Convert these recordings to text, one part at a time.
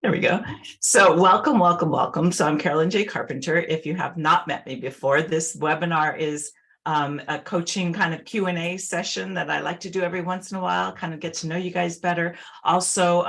There we go. So welcome, welcome, welcome. So I'm Carolyn J. Carpenter. If you have not met me before, this webinar is a coaching kind of Q&A session that I like to do every once in a while, kind of get to know you guys better. Also,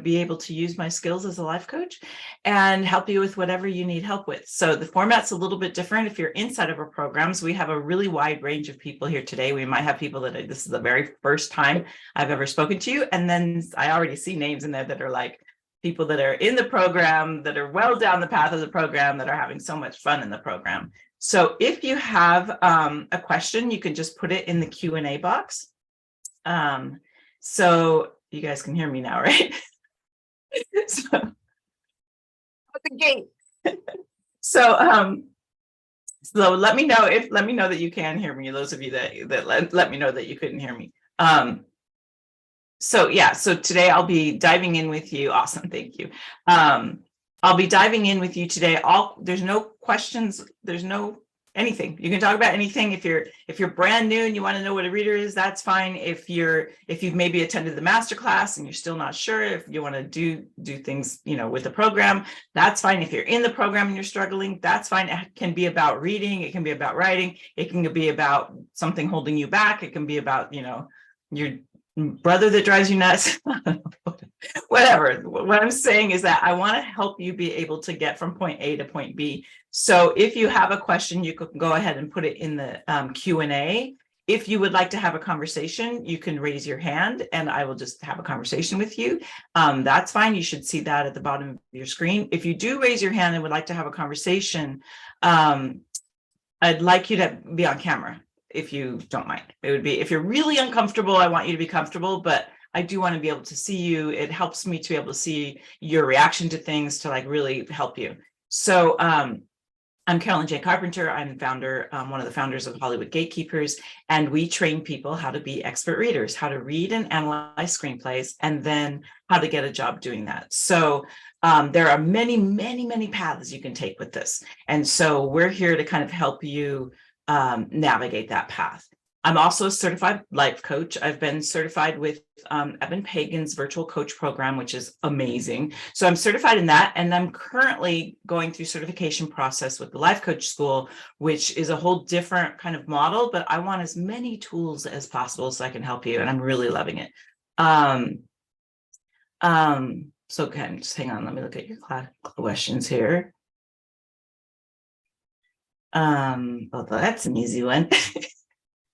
be able to use my skills as a life coach and help you with whatever you need help with. So the format's a little bit different. If you're inside of our programs, we have a really wide range of people here today. We might have people that this is the very first time I've ever spoken to you. And then I already see names in there that are like, people that are in the program, that are well down the path of the program, that are having so much fun in the program. So if you have a question, you can just put it in the Q&A box. So you guys can hear me now, right? So, the gate. So let me know that you can hear me. Those of you that let me know that you couldn't hear me. So today I'll be diving in with you. Awesome, thank you. I'll be diving in with you today. There's no questions, there's no anything. You can talk about anything. If you're brand new and you want to know what a reader is, that's fine. If you've maybe attended the Masterclass and you're still not sure, if you want to do things, with the program, that's fine. If you're in the program and you're struggling, that's fine. It can be about reading, it can be about writing, it can be about something holding you back, it can be about, your brother that drives you nuts. Whatever. What I'm saying is that I want to help you be able to get from point A to point B. So if you have a question, you can go ahead and put it in the Q&A. If you would like to have a conversation, you can raise your hand and I will just have a conversation with you. That's fine. You should see that at the bottom of your screen. If you do raise your hand and would like to have a conversation, I'd like you to be on camera. If you don't mind, it would be, if you're really uncomfortable, I want you to be comfortable, but I do want to be able to see you. It helps me to be able to see your reaction to things to like really help you. So I'm Carolyn J. Carpenter. I'm one of the founders of Hollywood Gatekeepers, and we train people how to be expert readers, how to read and analyze screenplays, and then how to get a job doing that. So there are many, many, many paths you can take with this. And so we're here to kind of help you navigate that path. I'm also a certified life coach. I've been certified with Evan Pagan's virtual coach program, which is amazing. So I'm certified in that. And I'm currently going through certification process with the life coach school, which is a whole different kind of model, but I want as many tools as possible so I can help you. And I'm really loving it. So again, just hang on. Let me look at your questions here. Well, that's an easy one.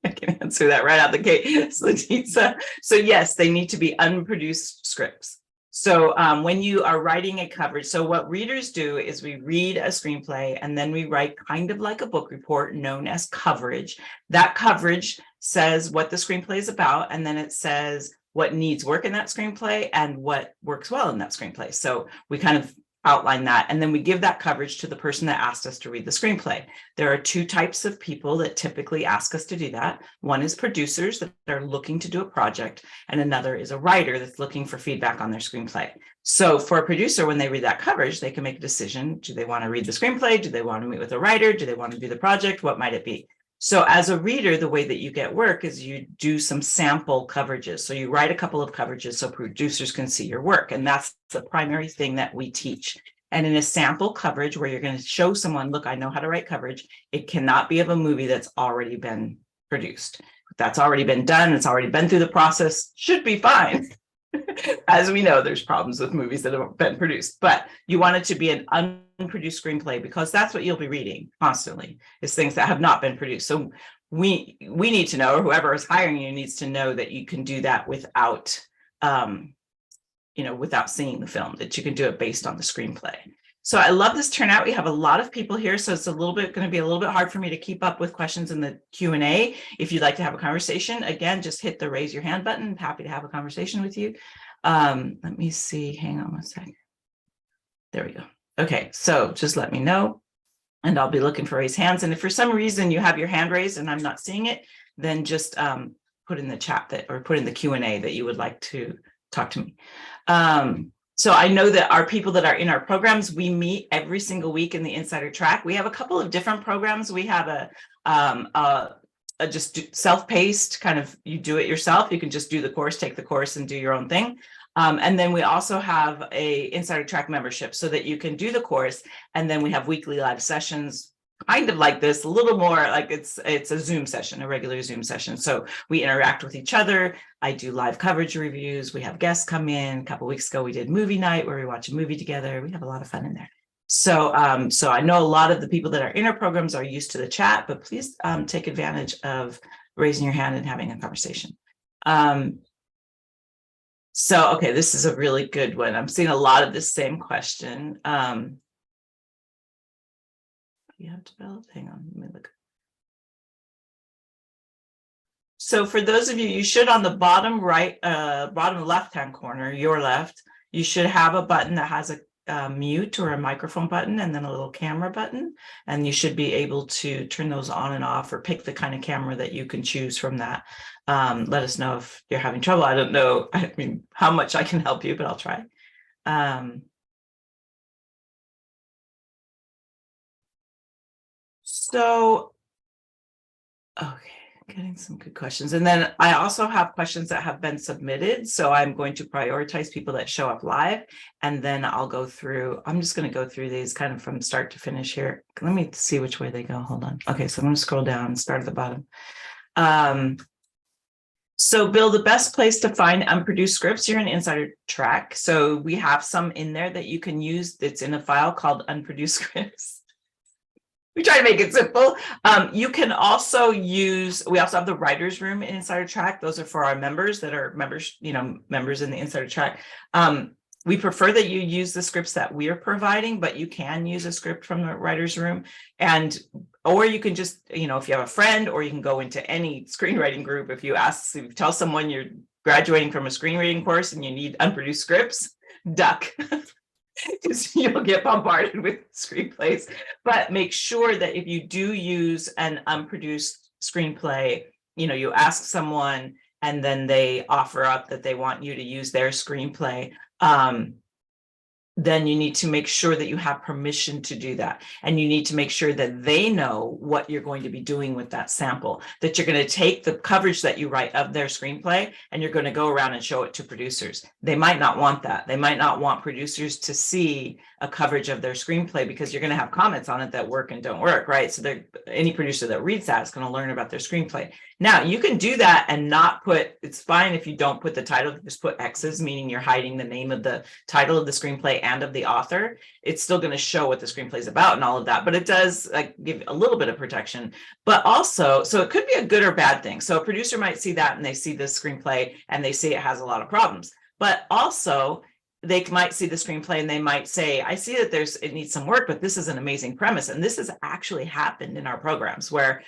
I can answer that right out the gate. So yes, they need to be unproduced scripts. So when you are writing a coverage, so what readers do is we read a screenplay and then we write kind of like a book report known as coverage. That coverage says what the screenplay is about, and then it says what needs work in that screenplay and what works well in that screenplay. So we kind of outline that, and then we give that coverage to the person that asked us to read the screenplay. There are two types of people that typically ask us to do that. One is producers that are looking to do a project, and another is a writer that's looking for feedback on their screenplay. So for a producer, when they read that coverage, they can make a decision. Do they want to read the screenplay? Do they want to meet with a writer? Do they want to do the project? What might it be? So as a reader, the way that you get work is you do some sample coverages. So you write a couple of coverages so producers can see your work. And that's the primary thing that we teach. And in a sample coverage where you're going to show someone, look, I know how to write coverage, it cannot be of a movie that's already been produced. That's already been done. It's already been through the process, should be fine. As we know, there's problems with movies that have been produced, but you want it to be an unproduced screenplay because that's what you'll be reading constantly, is things that have not been produced. So we need to know, or whoever is hiring you needs to know that you can do that without, without seeing the film, that you can do it based on the screenplay. So I love this turnout. We have a lot of people here, so it's going to be a little bit hard for me to keep up with questions in the Q&A. If you'd like to have a conversation, again, just hit the raise your hand button. I'm happy to have a conversation with you. Let me see. Hang on one second. There we go. Okay, so just let me know, and I'll be looking for raised hands. And if for some reason you have your hand raised and I'm not seeing it, then just put in the chat or put in the Q&A that you would like to talk to me. So I know that our people that are in our programs, we meet every single week in the Insider Track. We have a couple of different programs. We have a just self-paced kind of, you do it yourself. You can just do the course, take the course and do your own thing. And then we also have a Insider Track membership so that you can do the course. And then we have weekly live sessions, kind of like this, a little more like it's a Zoom session, a regular Zoom session. So we interact with each other. I do live coverage reviews. We have guests come in. A couple of weeks ago, we did movie night where we watch a movie together. We have a lot of fun in there. So, so I know a lot of the people that are in our programs are used to the chat, but please take advantage of raising your hand and having a conversation. So, okay, this is a really good one. I'm seeing a lot of this same question. You have developed, hang on, let me look. So for those of you, you should on the bottom right, bottom left-hand corner, your left, you should have a button that has a mute or a microphone button and then a little camera button. And you should be able to turn those on and off or pick the kind of camera that you can choose from that. Let us know if you're having trouble. I don't know, I mean, how much I can help you, but I'll try. So, okay, getting some good questions. And then I also have questions that have been submitted. So I'm going to prioritize people that show up live. And then I'll go through, I'm just going to go through these kind of from start to finish here. Let me see which way they go. Hold on. Okay, so I'm going to scroll down and start at the bottom. So Bill, the best place to find unproduced scripts, you're in Insider Track. So we have some in there that you can use. It's in a file called unproduced scripts. We try to make it simple. You can also use, we also have the writer's room in Insider Track. Those are for our members that are members, you know, members in the Insider Track. We prefer that you use the scripts that we are providing, but you can use a script from the writer's room. And, or you can just, you know, if you have a friend, or you can go into any screenwriting group. If you ask, if you tell someone you're graduating from a screenwriting course and you need unproduced scripts, duck. Because you'll get bombarded with screenplays. But make sure that if you do use an unproduced screenplay, you know, you ask someone and then they offer up that they want you to use their screenplay. Then you need to make sure that you have permission to do that. And you need to make sure that they know what you're going to be doing with that sample, that you're going to take the coverage that you write of their screenplay and you're going to go around and show it to producers. They might not want that. They might not want producers to see a coverage of their screenplay because you're going to have comments on it that work and don't work, right? So any producer that reads that is going to learn about their screenplay. Now, you can do that and not put, it's fine if you don't put the title, just put X's, meaning you're hiding the name of the title of the screenplay and of the author. It's still going to show what the screenplay is about and all of that, but it does give a little bit of protection. But also, so it could be a good or bad thing. So a producer might see that and they see this screenplay and they see it has a lot of problems. But also, they might see the screenplay and they might say, I see that it needs some work, but this is an amazing premise. And this has actually happened in our programs where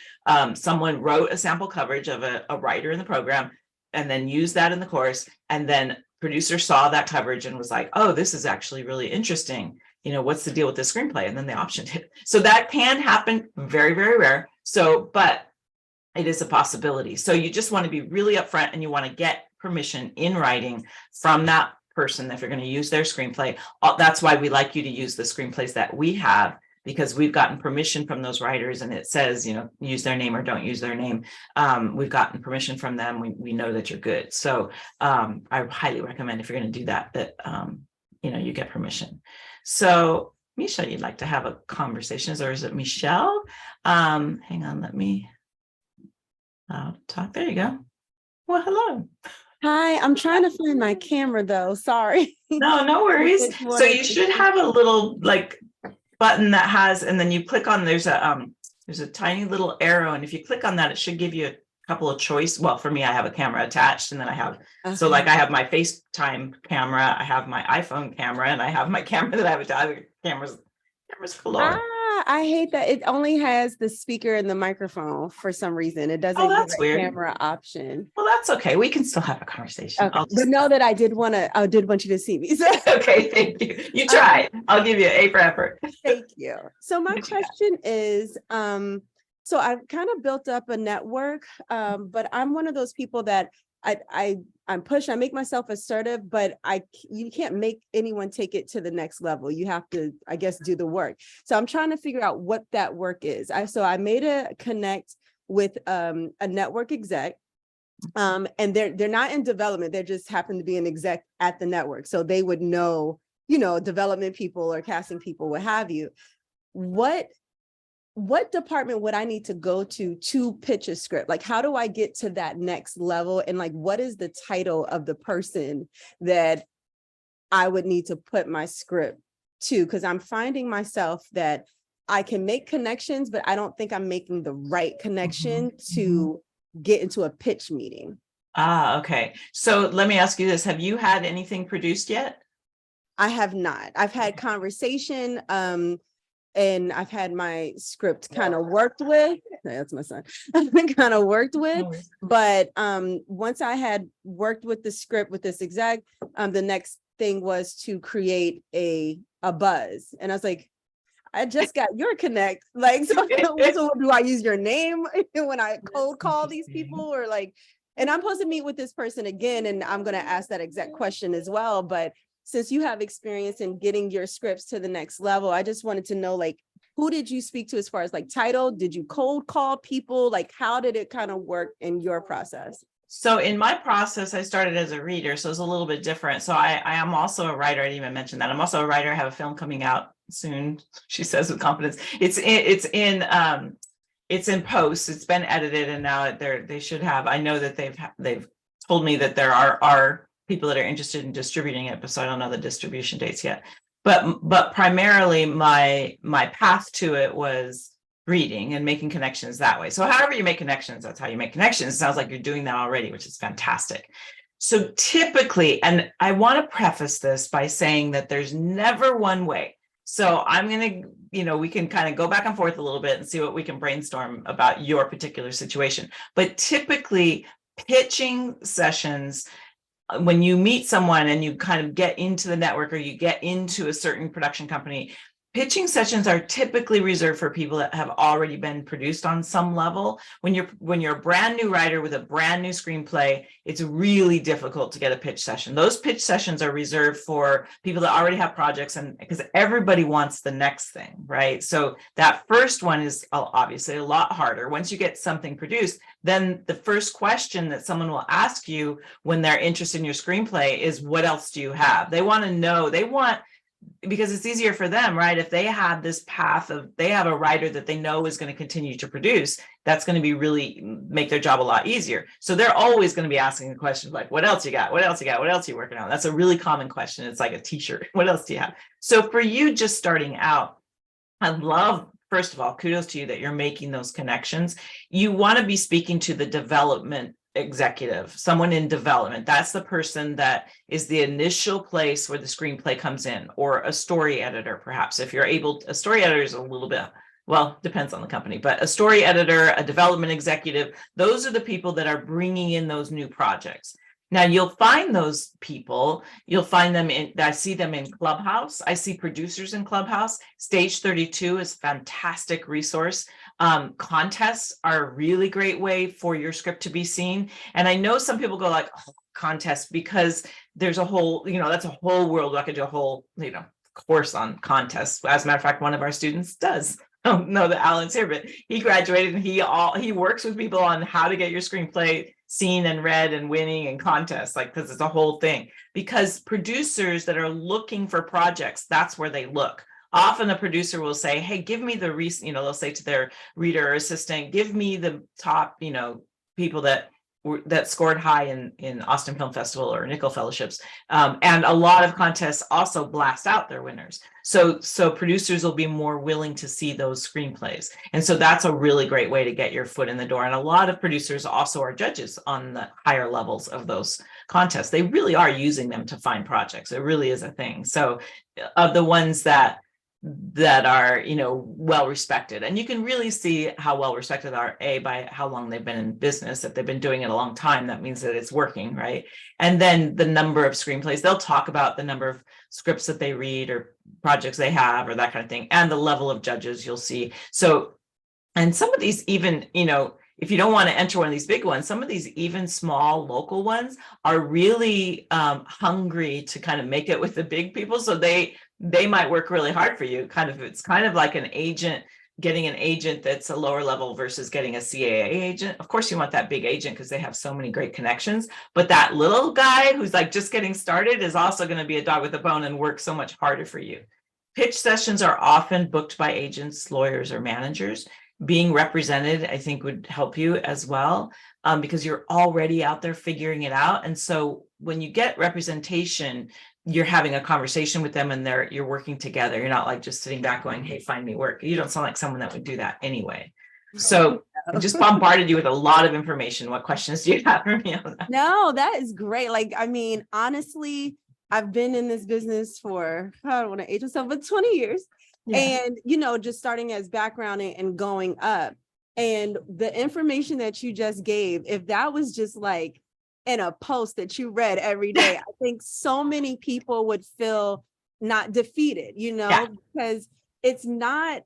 someone wrote a sample coverage of a writer in the program and then used that in the course. And then producer saw that coverage and was like, oh, this is actually really interesting. You know, what's the deal with this screenplay? And then they optioned it. So that can happen, very, very rare. So, but it is a possibility. So you just want to be really upfront and you want to get permission in writing from that person if you're going to use their screenplay. That's why we like you to use the screenplays that we have, because we've gotten permission from those writers and it says, you know, use their name or don't use their name. We've gotten permission from them. We know that you're good. So I highly recommend if you're going to do that, you know, you get permission. So Misha, you'd like to have a conversation, or is it Michelle? Hang on, let me talk. There you go. Well, hello. Hi, I'm trying to find my camera though. Sorry. No worries. So you should have a little button that has, and then you click on, there's a tiny little arrow. And if you click on that, it should give you a couple of choice. Well, for me, I have a camera attached and then I have, so I have my FaceTime camera, I have my iPhone camera, and I have my camera that I have attached. Cameras galore. I hate that it only has the speaker and the microphone for some reason. It doesn't give a camera option. Well, that's okay. We can still have a conversation. Okay. But know that I did want you to see me. So. Okay, thank you. You tried. I'll give you an A for effort. Thank you. So my question is, so I've kind of built up a network, but I'm one of those people that I'm pushed. I make myself assertive, but you can't make anyone take it to the next level. You have to, I guess, do the work. So I'm trying to figure out what that work is. So I made a connect with a network exec, And they're not in development, they just happen to be an exec at the network. So they would know, development people or casting people, what have you. What department would I need to go to pitch a script? Like, how do I get to that next level? And like, what is the title of the person that I would need to put my script to? Because I'm finding myself that I can make connections, but I don't think I'm making the right connection to get into a pitch meeting. Okay. So let me ask you this. Have you had anything produced yet? I have not. I've had conversation, and I've had my script kind of worked with. That's my son. I've been kind of worked with, but once I had worked with the script with this exec, the next thing was to create a buzz. And I was like, I just got your connect. Like, so do I use your name when I cold call these people, or like, and I'm supposed to meet with this person again, and I'm going to ask that exact question as well. But since you have experience in getting your scripts to the next level, I just wanted to know, like, who did you speak to as far as like title? Did you cold call people? Like, how did it kind of work in your process? So in my process, I started as a reader, so it's a little bit different. So I am also a writer. I didn't even mention that. I'm also a writer. I have a film coming out soon, she says with confidence. It's in post. It's been edited, and now they should have. I know that they've told me that there are people that are interested in distributing it, but so I don't know the distribution dates yet. But primarily my path to it was reading and making connections that way. So however you make connections, that's how you make connections. It sounds like you're doing that already, which is fantastic. So typically, and I want to preface this by saying that there's never one way. So I'm going to, we can kind of go back and forth a little bit and see what we can brainstorm about your particular situation. But typically, pitching sessions, when you meet someone and you kind of get into the network or you get into a certain production company, pitching sessions are typically reserved for people that have already been produced on some level. When you're a brand new writer with a brand new screenplay, it's really difficult to get a pitch session. Those pitch sessions are reserved for people that already have projects, and because everybody wants the next thing, right? So that first one is obviously a lot harder. Once you get something produced, then the first question that someone will ask you when they're interested in your screenplay is, what else do you have? They want to know, because it's easier for them, right? If they have this path they have a writer that they know is going to continue to produce, that's going to be really make their job a lot easier. So they're always going to be asking the questions like, what else you got? What else you got? What else are you working on? That's a really common question. It's like a t-shirt. What else do you have? So for you just starting out, I love, first of all, kudos to you that you're making those connections. You want to be speaking to the development executive, someone in development. That's the person that is the initial place where the screenplay comes in, or a story editor, perhaps. If you're able, a story editor is a little bit, well, depends on the company, but a story editor, a development executive, those are the people that are bringing in those new projects. Now you'll find those people, I see them in Clubhouse. I see producers in Clubhouse. Stage 32 is a fantastic resource. Contests are a really great way for your script to be seen. And I know some people go like, oh, contests, because there's a whole, that's a whole world. I could do a whole, course on contests. As a matter of fact, one of our students does. I don't know that Alan's here, but he graduated and he works with people on how to get your screenplay seen and read and winning and contests, because it's a whole thing. Because producers that are looking for projects, that's where they look. Often a producer will say, hey, give me the recent, they'll say to their reader or assistant, give me the top, people that scored high in Austin Film Festival or Nickel Fellowships. And a lot of contests also blast out their winners. So producers will be more willing to see those screenplays. And so that's a really great way to get your foot in the door. And a lot of producers also are judges on the higher levels of those contests. They really are using them to find projects. It really is a thing. So of the ones that are well respected, and you can really see how well respected are by how long they've been in business. If they've been doing it a long time, that means that it's working, right? And then the number of screenplays, they'll talk about the number of scripts that they read or projects they have or that kind of thing, and the level of judges you'll see. So, and some of these even, if you don't want to enter one of these big ones, some of these even small local ones are really hungry to kind of make it with the big people. So they might work really hard for you. It's kind of like an agent getting an agent that's a lower level versus getting a CAA agent. Of course, you want that big agent because they have so many great connections, but that little guy who's like just getting started is also going to be a dog with a bone and work so much harder for you. Pitch sessions are often booked by agents, lawyers, or managers. Being represented, I think, would help you as well, because you're already out there figuring it out. And so when you get representation, you're having a conversation with them and you're working together. You're not like just sitting back going, hey, find me work. You don't sound like someone that would do that anyway. So I just bombarded you with a lot of information. What questions do you have for me on that? No, that is great. Like, I mean, honestly, I've been in this business for, I don't want to age myself, but 20 years. Yeah. And, you know, just starting as background and going up. And the information that you just gave, if that was just like in a post that you read every day, I think so many people would feel not defeated, you know, because it's not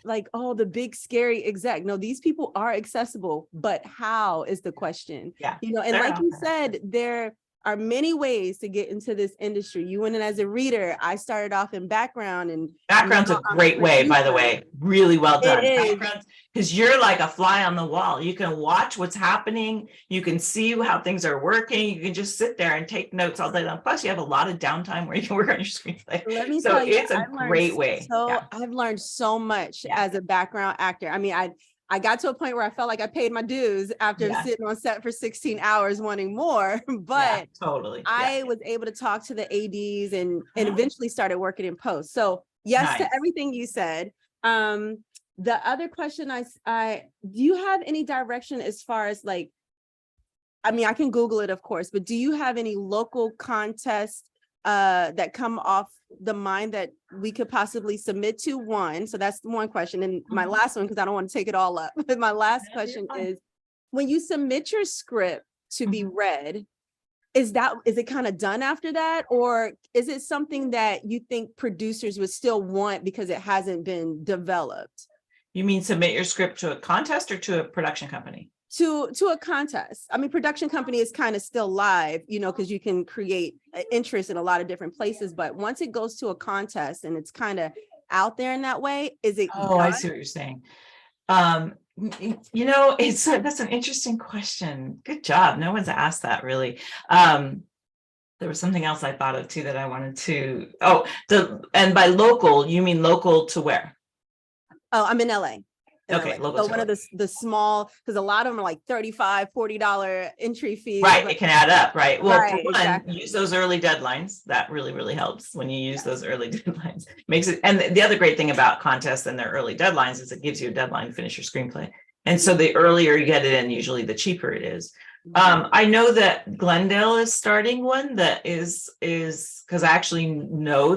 like, oh, the big scary exec. No, these people are accessible, but how is the question? Yeah. You know, and like you said, there are many ways to get into this industry. You went in as a reader. I started off in background, and background's a great way, by the way. Really well done. Because you're like a fly on the wall. You can watch what's happening. You can see how things are working. You can just sit there and take notes all day long. Plus, you have a lot of downtime where you can work on your screenplay. Let me so tell you, it's a great way. So I've learned so much as a background actor. I mean, I got to a point where I felt like I paid my dues after sitting on set for 16 hours wanting more, but totally. I was able to talk to the ADs and eventually started working in post. So yes, to everything you said. The other question do you have any direction as far as like, I mean, I can Google it, of course, but do you have any local contests that come off the mind that we could possibly submit to? One, so that's one question. And my last one, because I don't want to take it all up, but my last question is, when you submit your script to be read, is it kind of done after that? Or is it something that you think producers would still want because it hasn't been developed? You mean submit your script to a contest or to a production company? To a contest. I mean, production company is kind of still live, you know, because you can create interest in a lot of different places. But once it goes to a contest and it's kind of out there in that way, is it? Oh, I see what you're saying. You know, that's an interesting question. Good job. No one's asked that really. There was something else I thought of too that I wanted to. And by local, you mean local to where? Oh, I'm in LA. Okay, so one of the small, because a lot of them are like $35, $40 entry fees. Right, it can add up, right? Well, exactly. Use those early deadlines. That really helps when you use those early deadlines. Makes it, and the other great thing about contests and their early deadlines is it gives you a deadline to finish your screenplay. And so the earlier you get it in, usually the cheaper it is. I know that Glendale is starting one that is because I actually know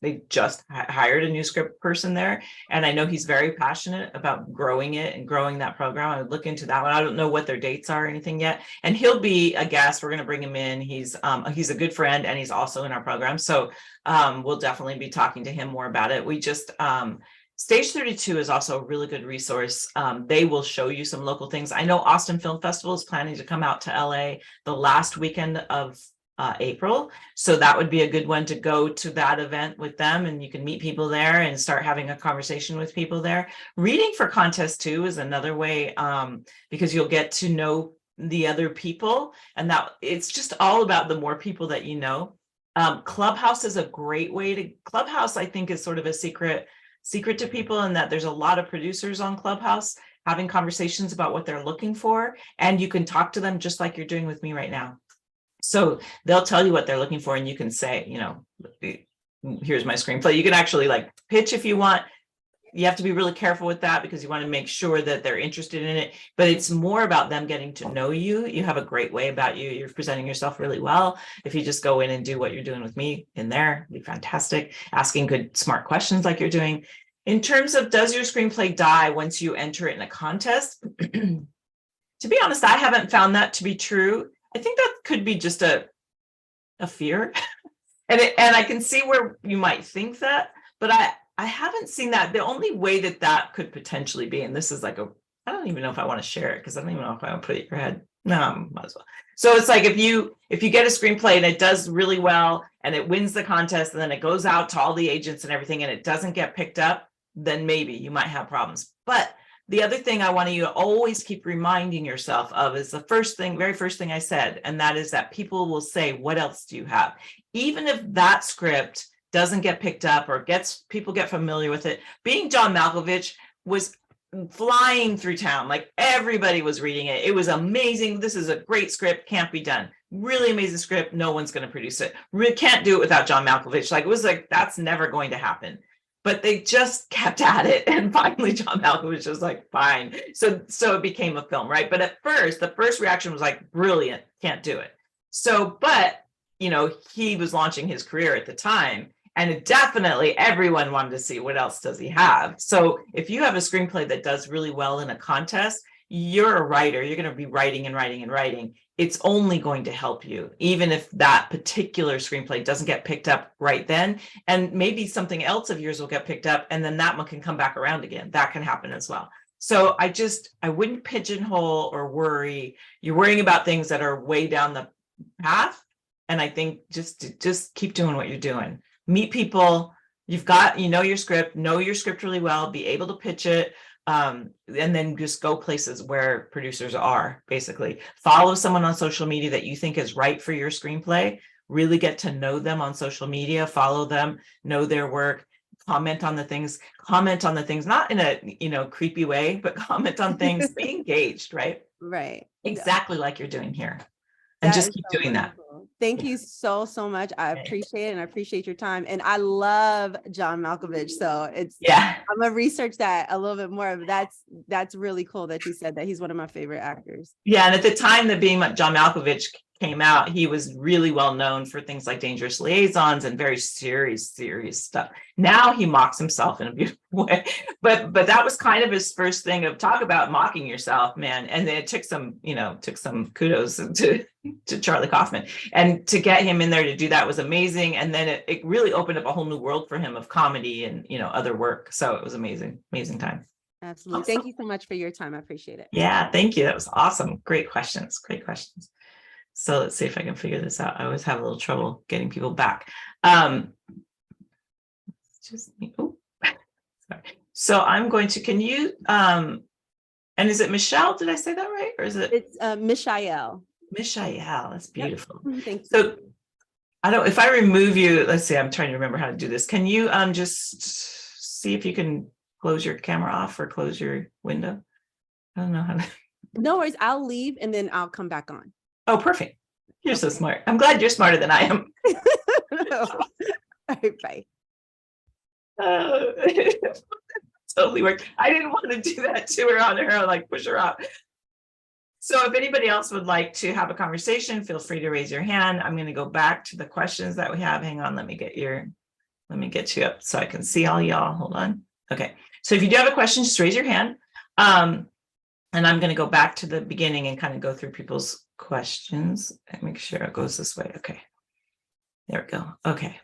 they just hired a new script person there. And I know he's very passionate about growing it and growing that program. I would look into that one. I don't know what their dates are or anything yet. And he'll be a guest. We're going to bring him in. He's a good friend and he's also in our program. So we'll definitely be talking to him more about it. We just, Stage 32 is also a really good resource. They will show you some local things. I know Austin Film Festival is planning to come out to LA the last weekend of April. So that would be a good one to go to that event with them, and you can meet people there and start having a conversation with people there. Reading for contests too is another way, because you'll get to know the other people, and that it's just all about the more people that you know. Clubhouse is a great way to, Clubhouse I think is sort of a secret to people, in that there's a lot of producers on Clubhouse having conversations about what they're looking for, and you can talk to them just like you're doing with me right now. So they'll tell you what they're looking for, and you can say, you know, here's my screenplay. You can actually like pitch if you want. You have to be really careful with that because you want to make sure that they're interested in it, but it's more about them getting to know you. You have a great way about you. You're presenting yourself really well. If you just go in and do what you're doing with me in there, it'd be fantastic. Asking good, smart questions like you're doing. In terms of, does your screenplay die once you enter it in a contest? To be honest, I haven't found that to be true. I think that could be just a fear. and I can see where you might think that, but I haven't seen that. The only way that could potentially be, and this is like I I don't even know if I want to share it because I don't even know if I want to put it in your head. No, might as well. So it's like if you get a screenplay and it does really well and it wins the contest and then it goes out to all the agents and everything and it doesn't get picked up, then maybe you might have problems. But the other thing I want you to always keep reminding yourself of is the very first thing I said, and that is that people will say, what else do you have? Even if that script doesn't get picked up or people get familiar with it, being John Malkovich was flying through town, like everybody was reading it. It was amazing. This is a great script, can't be done. Really amazing script, no one's going to produce it. Can't do it without John Malkovich. Like it was like, that's never going to happen. But they just kept at it, and finally John Malkovich was like, fine. So it became a film, right? But at first, the first reaction was like, brilliant, can't do it. So, but he was launching his career at the time, and definitely everyone wanted to see what else does he have. So if you have a screenplay that does really well in a contest, you're a writer, you're going to be writing and writing and writing. It's only going to help you, even if that particular screenplay doesn't get picked up right then. And maybe something else of yours will get picked up, and then that one can come back around again. That can happen as well. So I wouldn't pigeonhole or worry. You're worrying about things that are way down the path. And I think just keep doing what you're doing. Meet people. You've got, your script, know your script really well, be able to pitch it. And then just go places where producers are, basically. Follow someone on social media that you think is right for your screenplay. Really get to know them on social media, follow them, know their work, comment on the things, not in a, creepy way, but comment on things, be engaged, right? Right. Exactly like you're doing here. And just keep doing that. Thank you so much. I appreciate it, and I appreciate your time. And I love John Malkovich. So I'm gonna research that a little bit more. But that's really cool that you said that he's one of my favorite actors. Yeah, and at the time that being John Malkovich came out, he was really well known for things like Dangerous Liaisons and very serious stuff. Now he mocks himself in a beautiful way, but that was kind of his first thing of talk about mocking yourself, man. And then it took some kudos to Charlie Kaufman, and to get him in there to do that was amazing. And then it really opened up a whole new world for him of comedy and other work. So it was amazing time. Absolutely. Awesome. Thank you so much for your time. I appreciate it. Yeah, thank you. That was awesome. Great questions. So let's see if I can figure this out. I always have a little trouble getting people back. Sorry. So I'm going to, can you, and is it Michelle? Did I say that right? Or is it? It's Michael. Michael, that's beautiful. Yep. Thank you. So if I remove you, let's see, I'm trying to remember how to do this. Can you just see if you can close your camera off or close your window? I don't know how to. No worries. I'll leave and then I'll come back on. Oh, perfect. You're so smart. I'm glad you're smarter than I am. All right, bye. Totally worked. I didn't want to do that to her on her own, like push her off. So if anybody else would like to have a conversation, feel free to raise your hand. I'm going to go back to the questions that we have. Hang on, let me get you up so I can see all y'all. Hold on. Okay. So if you do have a question, just raise your hand. And I'm going to go back to the beginning and kind of go through people's questions and make sure it goes this way. Okay. There we go. Okay.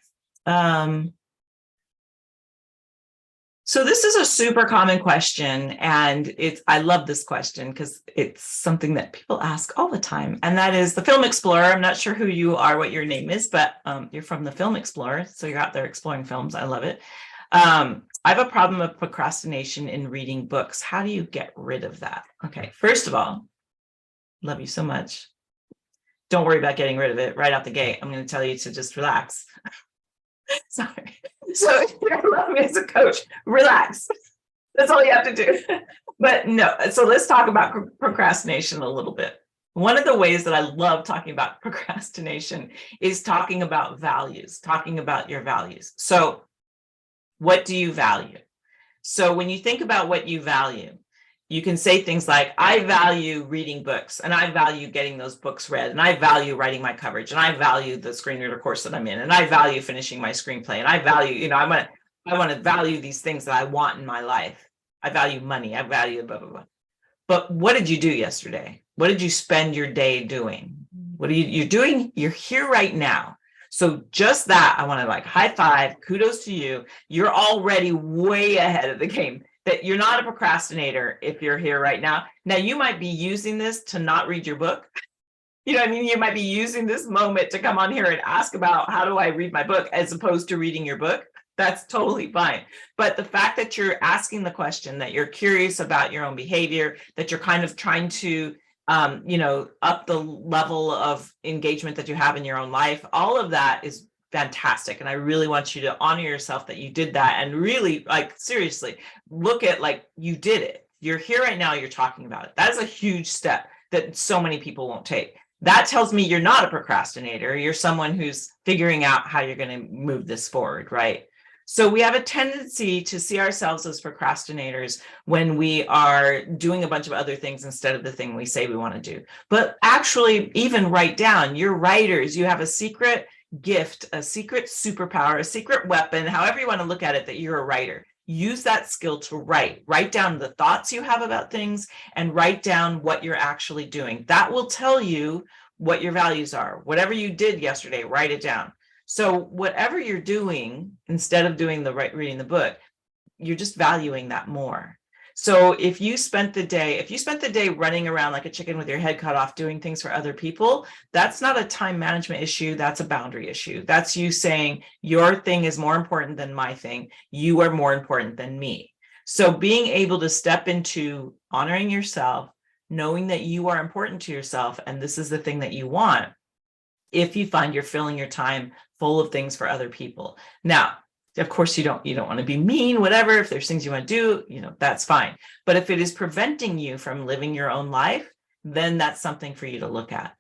So this is a super common question, and I love this question because it's something that people ask all the time, and that is the Film Explorer. I'm not sure who you are, what your name is, but you're from the Film Explorer, so you're out there exploring films. I love it. I have a problem of procrastination in reading books. How do you get rid of that? Okay, first of all, love you so much. Don't worry about getting rid of it right out the gate. I'm going to tell you to just relax. Sorry. So if you love me as a coach, relax. That's all you have to do. But no, so let's talk about procrastination a little bit. One of the ways that I love talking about procrastination is talking about values, talking about your values. So what do you value? So when you think about what you value, you can say things like, I value reading books, and I value getting those books read, and I value writing my coverage, and I value the screenreader course that I'm in, and I value finishing my screenplay, and I value, I want to value these things that I want in my life. I value money, I value blah, blah, blah. But what did you do yesterday? What did you spend your day doing? What are you're doing? You're here right now. So just that, I want to high five, kudos to you. You're already way ahead of the game. that you're not a procrastinator if you're here right now. Now, you might be using this to not read your book. You know what I mean? You might be using this moment to come on here and ask about how do I read my book as opposed to reading your book. That's totally fine. But the fact that you're asking the question, that you're curious about your own behavior, that you're kind of trying to, up the level of engagement that you have in your own life, all of that is fantastic. And I really want you to honor yourself that you did that, and really, like, seriously, look at, like, you did it. You're here right now, you're talking about it. That is a huge step that so many people won't take. That tells me you're not a procrastinator. You're someone who's figuring out how you're going to move this forward, right? So we have a tendency to see ourselves as procrastinators when we are doing a bunch of other things instead of the thing we say we want to do. But actually, even write down, you're writers, you have a secret gift, a secret superpower, a secret weapon, however you want to look at it, that you're a writer. Use that skill to write down the thoughts you have about things and write down what you're actually doing. That will tell you what your values are. Whatever you did yesterday, write it down. So whatever you're doing, instead of doing reading the book, you're just valuing that more. So if you spent the day running around like a chicken with your head cut off, doing things for other people, that's not a time management issue. That's a boundary issue. That's you saying your thing is more important than my thing. You are more important than me. So being able to step into honoring yourself, knowing that you are important to yourself, and this is the thing that you want, if you find you're filling your time full of things for other people. Now, of course, you don't want to be mean, whatever. If there's things you want to do, that's fine. But if it is preventing you from living your own life, then that's something for you to look at.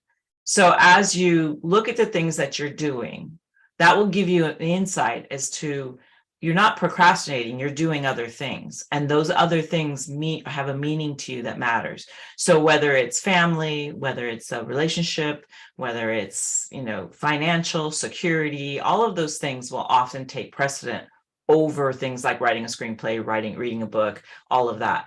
So as you look at the things that you're doing, that will give you an insight as to, you're not procrastinating, you're doing other things. And those other things have a meaning to you that matters. So whether it's family, whether it's a relationship, whether it's, financial security, all of those things will often take precedent over things like writing a screenplay, reading a book, all of that.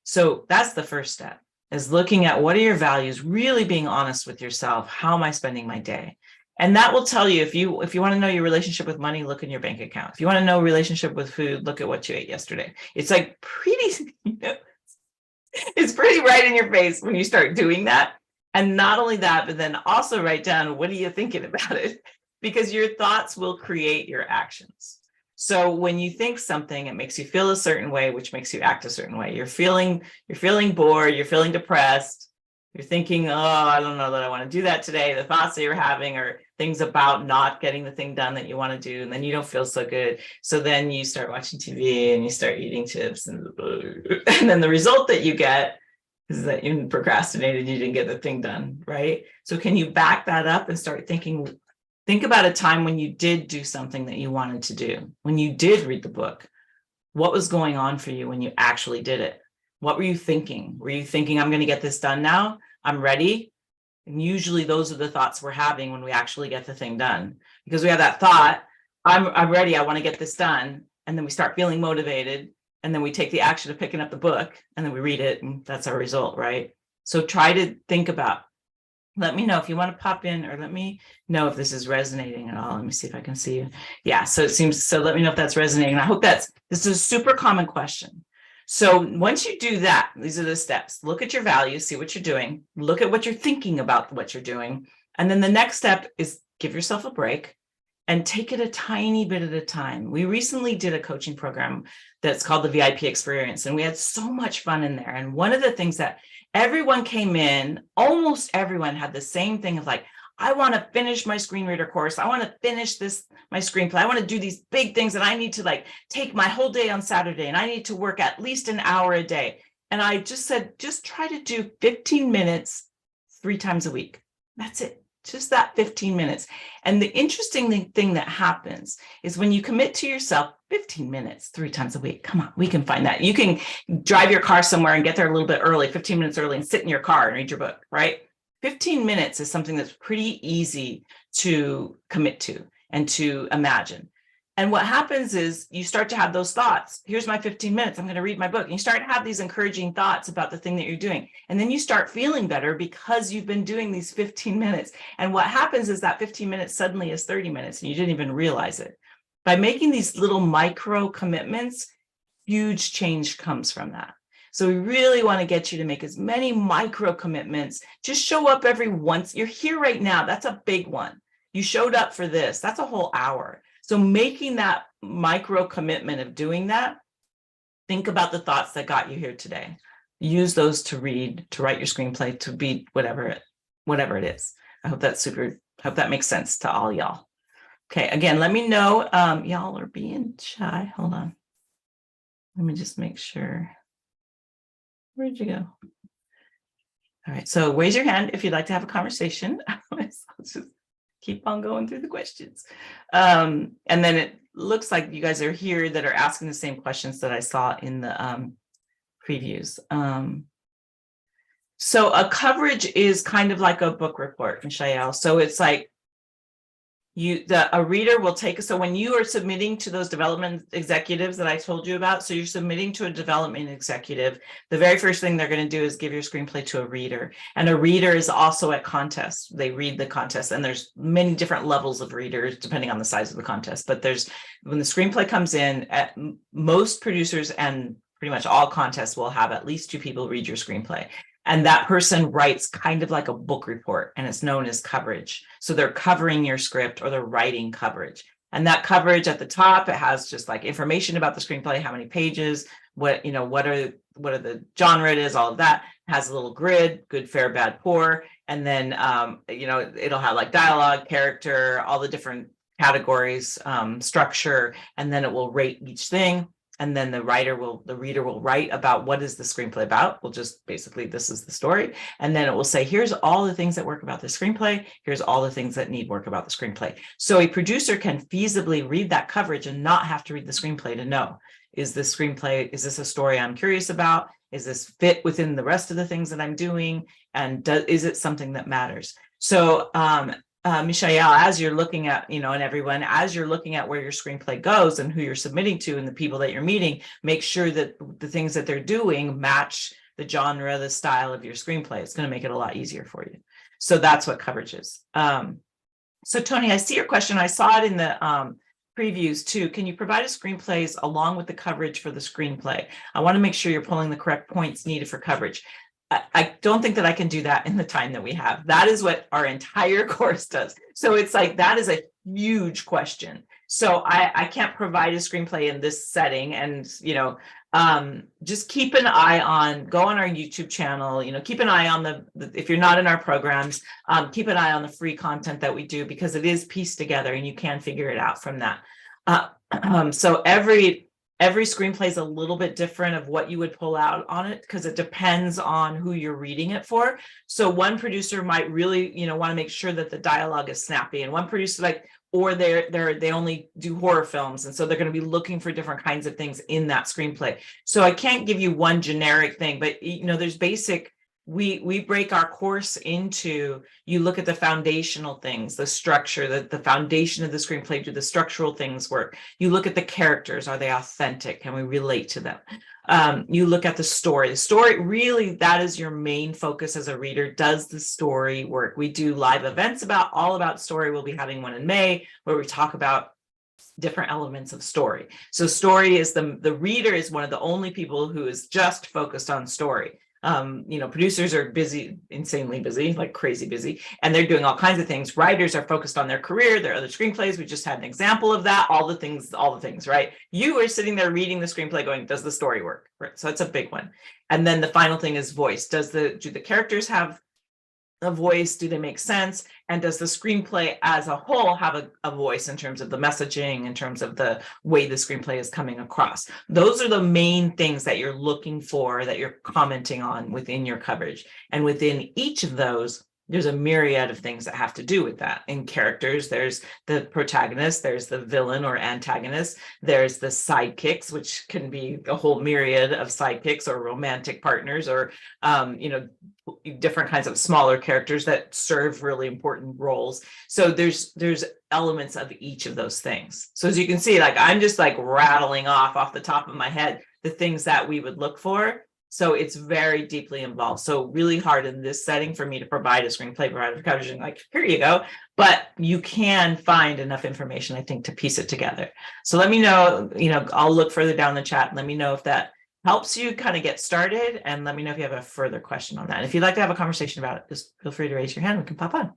So that's the first step, is looking at what are your values, really being honest with yourself. How am I spending my day? And that will tell you, if you want to know your relationship with money, look in your bank account. If you want to know relationship with food, look at what you ate yesterday. It's like pretty, it's pretty right in your face when you start doing that. And not only that, but then also write down, what are you thinking about it? Because your thoughts will create your actions. So when you think something, it makes you feel a certain way, which makes you act a certain way. You're feeling bored, you're feeling depressed. You're thinking, oh, I don't know that I want to do that today. The thoughts that you're having are things about not getting the thing done that you want to do. And then you don't feel so good. So then you start watching TV and you start eating chips. And then the result that you get is that you procrastinated, you didn't get the thing done, right? So can you back that up and start thinking, think about a time when you did do something that you wanted to do, when you did read the book. What was going on for you when you actually did it? What were you thinking? Were you thinking, I'm going to get this done now? I'm ready. And usually those are the thoughts we're having when we actually get the thing done, because we have that thought, I'm ready. I want to get this done. And then we start feeling motivated. And then we take the action of picking up the book and then we read it. And that's our result, right? So try to think about, let me know if you want to pop in, or let me know if this is resonating at all. Let me see if I can see you. Yeah. So let me know if that's resonating. I hope this is a super common question. So once you do that, these are the steps. Look at your values, see what you're doing, look at what you're thinking about what you're doing. And then the next step is give yourself a break and take it a tiny bit at a time. We recently did a coaching program that's called the VIP experience, and we had so much fun in there. And one of the things that everyone came in, almost everyone had the same thing of like, I want to finish my Screenreader course. I want to finish my screenplay. I want to do these big things, and I need to take my whole day on Saturday, and I need to work at least an hour a day. And I just said, just try to do 15 minutes 3 times a week. That's it. Just that 15 minutes. And the interesting thing that happens is when you commit to yourself 15 minutes 3 times a week, come on, we can find that. You can drive your car somewhere and get there a little bit early, 15 minutes early, and sit in your car and read your book, right? 15 minutes is something that's pretty easy to commit to and to imagine. And what happens is you start to have those thoughts. Here's my 15 minutes. I'm going to read my book. And you start to have these encouraging thoughts about the thing that you're doing. And then you start feeling better because you've been doing these 15 minutes. And what happens is that 15 minutes suddenly is 30 minutes and you didn't even realize it. By making these little micro commitments, huge change comes from that. So we really want to get you to make as many micro commitments. Just show up every once. You're here right now. That's a big one. You showed up for this. That's a whole hour. So making that micro commitment of doing that, think about the thoughts that got you here today. Use those to read, to write your screenplay, to be whatever it is. I hope that makes sense to all y'all. Okay, again, let me know. Y'all are being shy. Hold on. Let me just make sure. Where'd you go? All right, so raise your hand if you'd like to have a conversation. Let's just keep on going through the questions. And then it looks like you guys are here that are asking the same questions that I saw in the previews. So a coverage is kind of like a book report, Michelle. So it's like a reader will take, so when you are submitting to those development executives that I told you about, so you're submitting to a development executive, the very first thing they're going to do is give your screenplay to a reader. And a reader is also at contests. They read the contest, and there's many different levels of readers depending on the size of the contest. But when the screenplay comes in, most producers and pretty much all contests will have at least 2 people read your screenplay. And that person writes kind of like a book report, and it's known as coverage. So they're covering your script, or they're writing coverage. And that coverage at the top, it has just like information about the screenplay, how many pages, what are the genre it is, all of that. It has a little grid, good, fair, bad, poor. And then, it'll have like dialogue, character, all the different categories, structure, and then it will rate each thing. And then the reader will write about what is the screenplay about. We'll just basically, this is the story. And then it will say, here's all the things that work about the screenplay. Here's all the things that need work about the screenplay. So a producer can feasibly read that coverage and not have to read the screenplay to know, is this a story I'm curious about? Is this fit within the rest of the things that I'm doing? And is it something that matters? So, Michelle, as you're looking at, and everyone, as you're looking at where your screenplay goes and who you're submitting to and the people that you're meeting, make sure that the things that they're doing match the genre, the style of your screenplay. It's going to make it a lot easier for you. So that's what coverage is. So Tony, I see your question. I saw it in the previews too. Can you provide a screenplays along with the coverage for the screenplay? I want to make sure you're pulling the correct points needed for coverage. I don't think that I can do that in the time that we have. That is what our entire course does. So it's like, that is a huge question. So I can't provide a screenplay in this setting. And, just keep an eye on, go on our YouTube channel, keep an eye on if you're not in our programs, keep an eye on the free content that we do, because it is pieced together and you can figure it out from that. So every screenplay is a little bit different of what you would pull out on it, because it depends on who you're reading it for. So one producer might really, want to make sure that the dialogue is snappy, and one producer or they only do horror films, and so they're going to be looking for different kinds of things in that screenplay. So I can't give you one generic thing, but there's basic. We break our course into, you look at the foundational things, the structure, the foundation of the screenplay, do the structural things work? You look at the characters, are they authentic? Can we relate to them? You look at the story. The story, really, that is your main focus as a reader. Does the story work? We do live events all about story. We'll be having one in May where we talk about different elements of story. So story is the reader is one of the only people who is just focused on story. Producers are busy, insanely busy, like crazy busy, and they're doing all kinds of things. Writers are focused on their career, their other screenplays. We just had an example of that. All the things, right? You are sitting there reading the screenplay going, does the story work? Right. So it's a big one. And then the final thing is voice. Do the characters have a voice? Do they make sense? And does the screenplay as a whole have a voice in terms of the messaging, in terms of the way the screenplay is coming across? Those are the main things that you're looking for, that you're commenting on within your coverage. And within each of those, there's a myriad of things that have to do with that. In characters, there's the protagonist, there's the villain or antagonist, there's the sidekicks, which can be a whole myriad of sidekicks or romantic partners, or different kinds of smaller characters that serve really important roles. So there's elements of each of those things. So as you can see, I'm just rattling off the top of my head the things that we would look for. So it's very deeply involved. So really hard in this setting for me to provide a screenplay provider for coverage and like, here you go. But you can find enough information, I think, to piece it together. So let me know, I'll look further down the chat. Let me know if that helps you kind of get started. And let me know if you have a further question on that. And if you'd like to have a conversation about it, just feel free to raise your hand. We can pop on.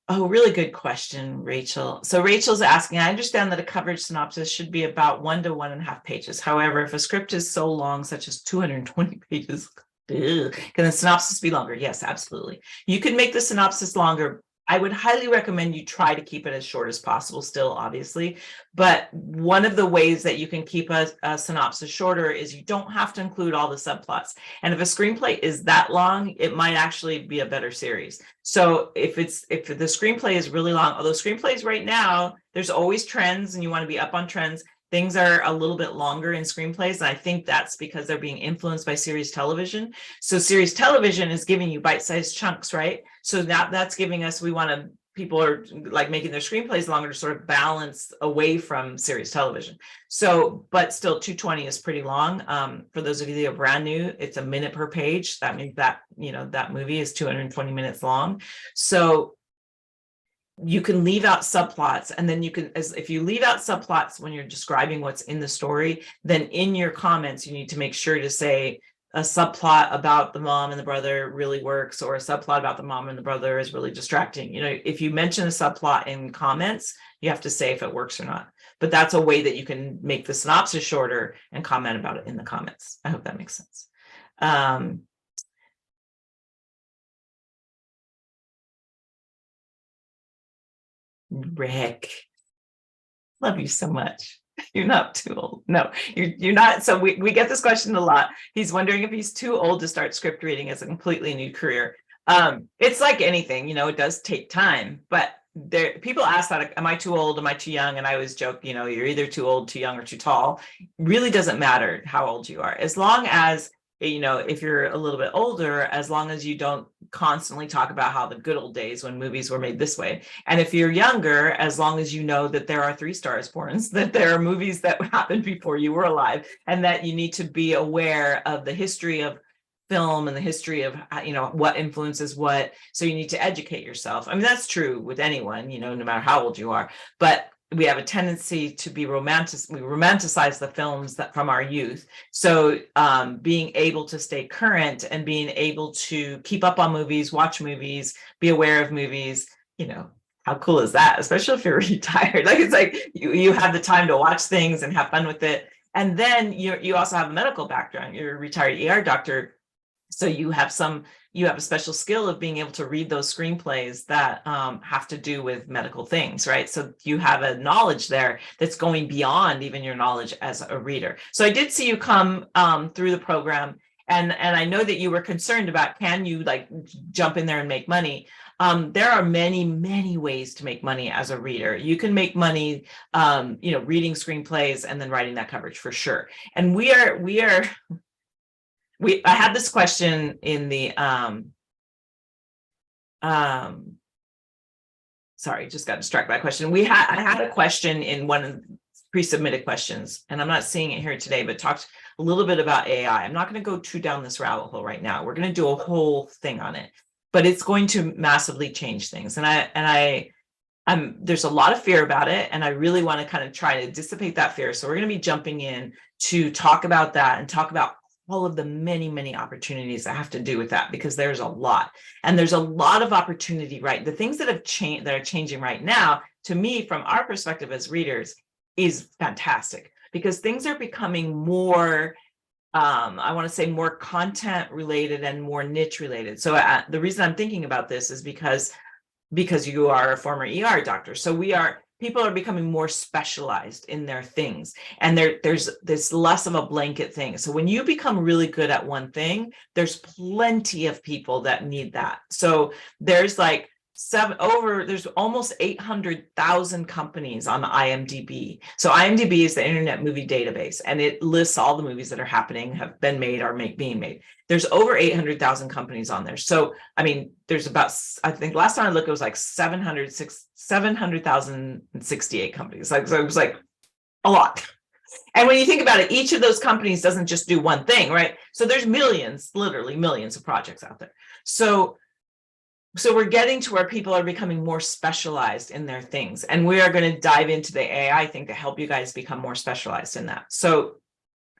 Really good question, Rachel. So Rachel's asking, I understand that a coverage synopsis should be about 1 to 1.5 pages. However, if a script is so long, such as 220 pages, can the synopsis be longer? Yes, absolutely. You can make the synopsis longer. I would highly recommend you try to keep it as short as possible still, obviously. But one of the ways that you can keep a synopsis shorter is you don't have to include all the subplots. And if a screenplay is that long, it might actually be a better series. So if the screenplay is really long, although screenplays right now, there's always trends and you want to be up on trends. Things are a little bit longer in screenplays. And I think that's because they're being influenced by series television. So series television is giving you bite-sized chunks, right? So that's giving us, people are like making their screenplays longer to sort of balance away from series television. So, but still 220 is pretty long. For those of you that are brand new, it's a minute per page. That means that, that movie is 220 minutes long. So you can leave out subplots, and then if you leave out subplots when you're describing what's in the story, then in your comments, you need to make sure to say a subplot about the mom and the brother really works, or a subplot about the mom and the brother is really distracting. If you mention a subplot in comments, you have to say if it works or not. But that's a way that you can make the synopsis shorter and comment about it in the comments. I hope that makes sense. Rick, love you so much. You're not too old. No, you're not. So we get this question a lot. He's wondering if he's too old to start script reading as a completely new career. It's like anything, it does take time, but people ask that, am I too old? Am I too young? And I always joke, you're either too old, too young, or too tall. Really doesn't matter how old you are, as long as if you're a little bit older, as long as you don't constantly talk about how the good old days when movies were made this way. And if you're younger, as long as you know that there are 3 stars porns, that there are movies that happened before you were alive, and that you need to be aware of the history of film and the history of, what influences what. So you need to educate yourself. I mean, that's true with anyone, no matter how old you are, but we have a tendency to be we romanticize the films that from our youth. So being able to stay current and being able to keep up on movies, watch movies, be aware of movies, how cool is that? Especially if you're retired. Like, it's like you have the time to watch things and have fun with it. And then you also have a medical background. You're a retired ER doctor. So you have a special skill of being able to read those screenplays that have to do with medical things, right? So you have a knowledge there that's going beyond even your knowledge as a reader. So I did see you come through the program, and I know that you were concerned about, can you like jump in there and make money? There are many, many ways to make money as a reader. You can make money, reading screenplays and then writing that coverage for sure. And I had this question in the sorry, just got distracted by a question. I had a question in one of the pre-submitted questions, and I'm not seeing it here today, but talked a little bit about AI. I'm not going to go too down this rabbit hole right now. We're going to do a whole thing on it, but it's going to massively change things. And there's a lot of fear about it, and I really want to kind of try to dissipate that fear. So we're going to be jumping in to talk about that and talk about all of the many, many opportunities that have to do with that, because there's a lot. And there's a lot of opportunity, right? The things that have changed, that are changing right now, to me, from our perspective as readers, is fantastic, because things are becoming more, I want to say more content related and more niche related. So the reason I'm thinking about this is because you are a former ER doctor. So people are becoming more specialized in their things, and there's less of a blanket thing. So when you become really good at one thing, there's plenty of people that need that. So there's like there's almost 800,000 companies on IMDb. So IMDb is the Internet Movie Database, and it lists all the movies that are happening, have been made, or being made. There's over 800,000 companies on there. So, I mean, there's about, I think last time I looked, it was like 700,068 companies. So it was like a lot. And when you think about it, each of those companies doesn't just do one thing, right? So there's millions, literally millions of projects out there. So we're getting to where people are becoming more specialized in their things. And we are going to dive into the AI thing to help you guys become more specialized in that. So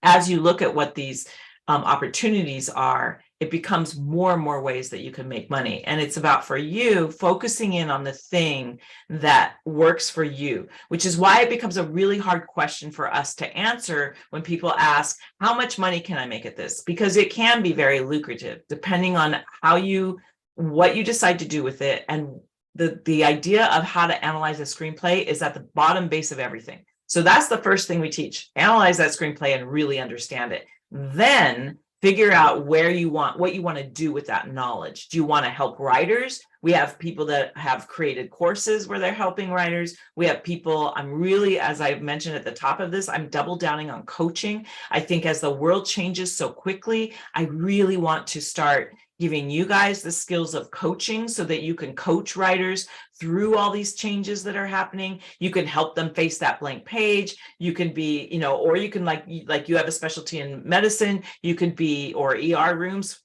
as you look at what these opportunities are, it becomes more and more ways that you can make money. And it's about, for you, focusing in on the thing that works for you, which is why it becomes a really hard question for us to answer when people ask, how much money can I make at this? Because it can be very lucrative, depending on what you decide to do with it. And the idea of how to analyze a screenplay is at the bottom base of everything. So that's the first thing we teach. Analyze that screenplay and really understand it. Then figure out what you want to do with that knowledge. Do you want to help writers? We have people that have created courses where they're helping writers. We have people, as I mentioned at the top of this, I'm double downing on coaching. I think as the world changes so quickly, I really want to start giving you guys the skills of coaching so that you can coach writers through all these changes that are happening. You can help them face that blank page. You can be, or you can like you have a specialty in medicine, you could be, or ER rooms.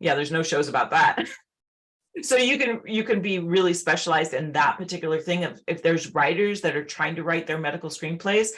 Yeah, there's no shows about that. So you can be really specialized in that particular thing. If there's writers that are trying to write their medical screenplays,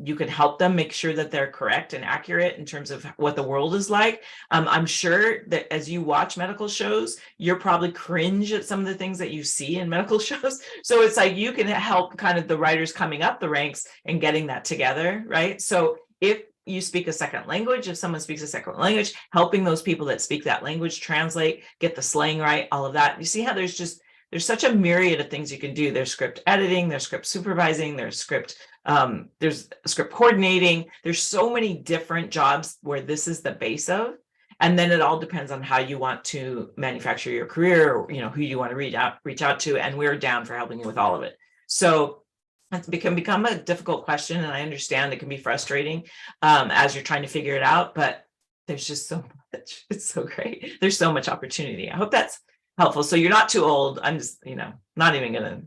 you can help them make sure that they're correct and accurate in terms of what the world is like. I'm sure that as you watch medical shows, you're probably cringe at some of the things that you see in medical shows. So it's like you can help kind of the writers coming up the ranks and getting that together, right? So if you speak a second language, if someone speaks a second language, helping those people that speak that language translate, get the slang right, all of that. You see how there's such a myriad of things you can do. There's script editing, there's script supervising, there's script coordinating. There's so many different jobs where this is the base of. And then it all depends on how you want to manufacture your career, or who you want to reach out to. And we're down for helping you with all of it. So it can become a difficult question, and I understand it can be frustrating as you're trying to figure it out, but there's just so much. It's so great. There's so much opportunity. I hope that's helpful. So you're not too old. I'm just, not even gonna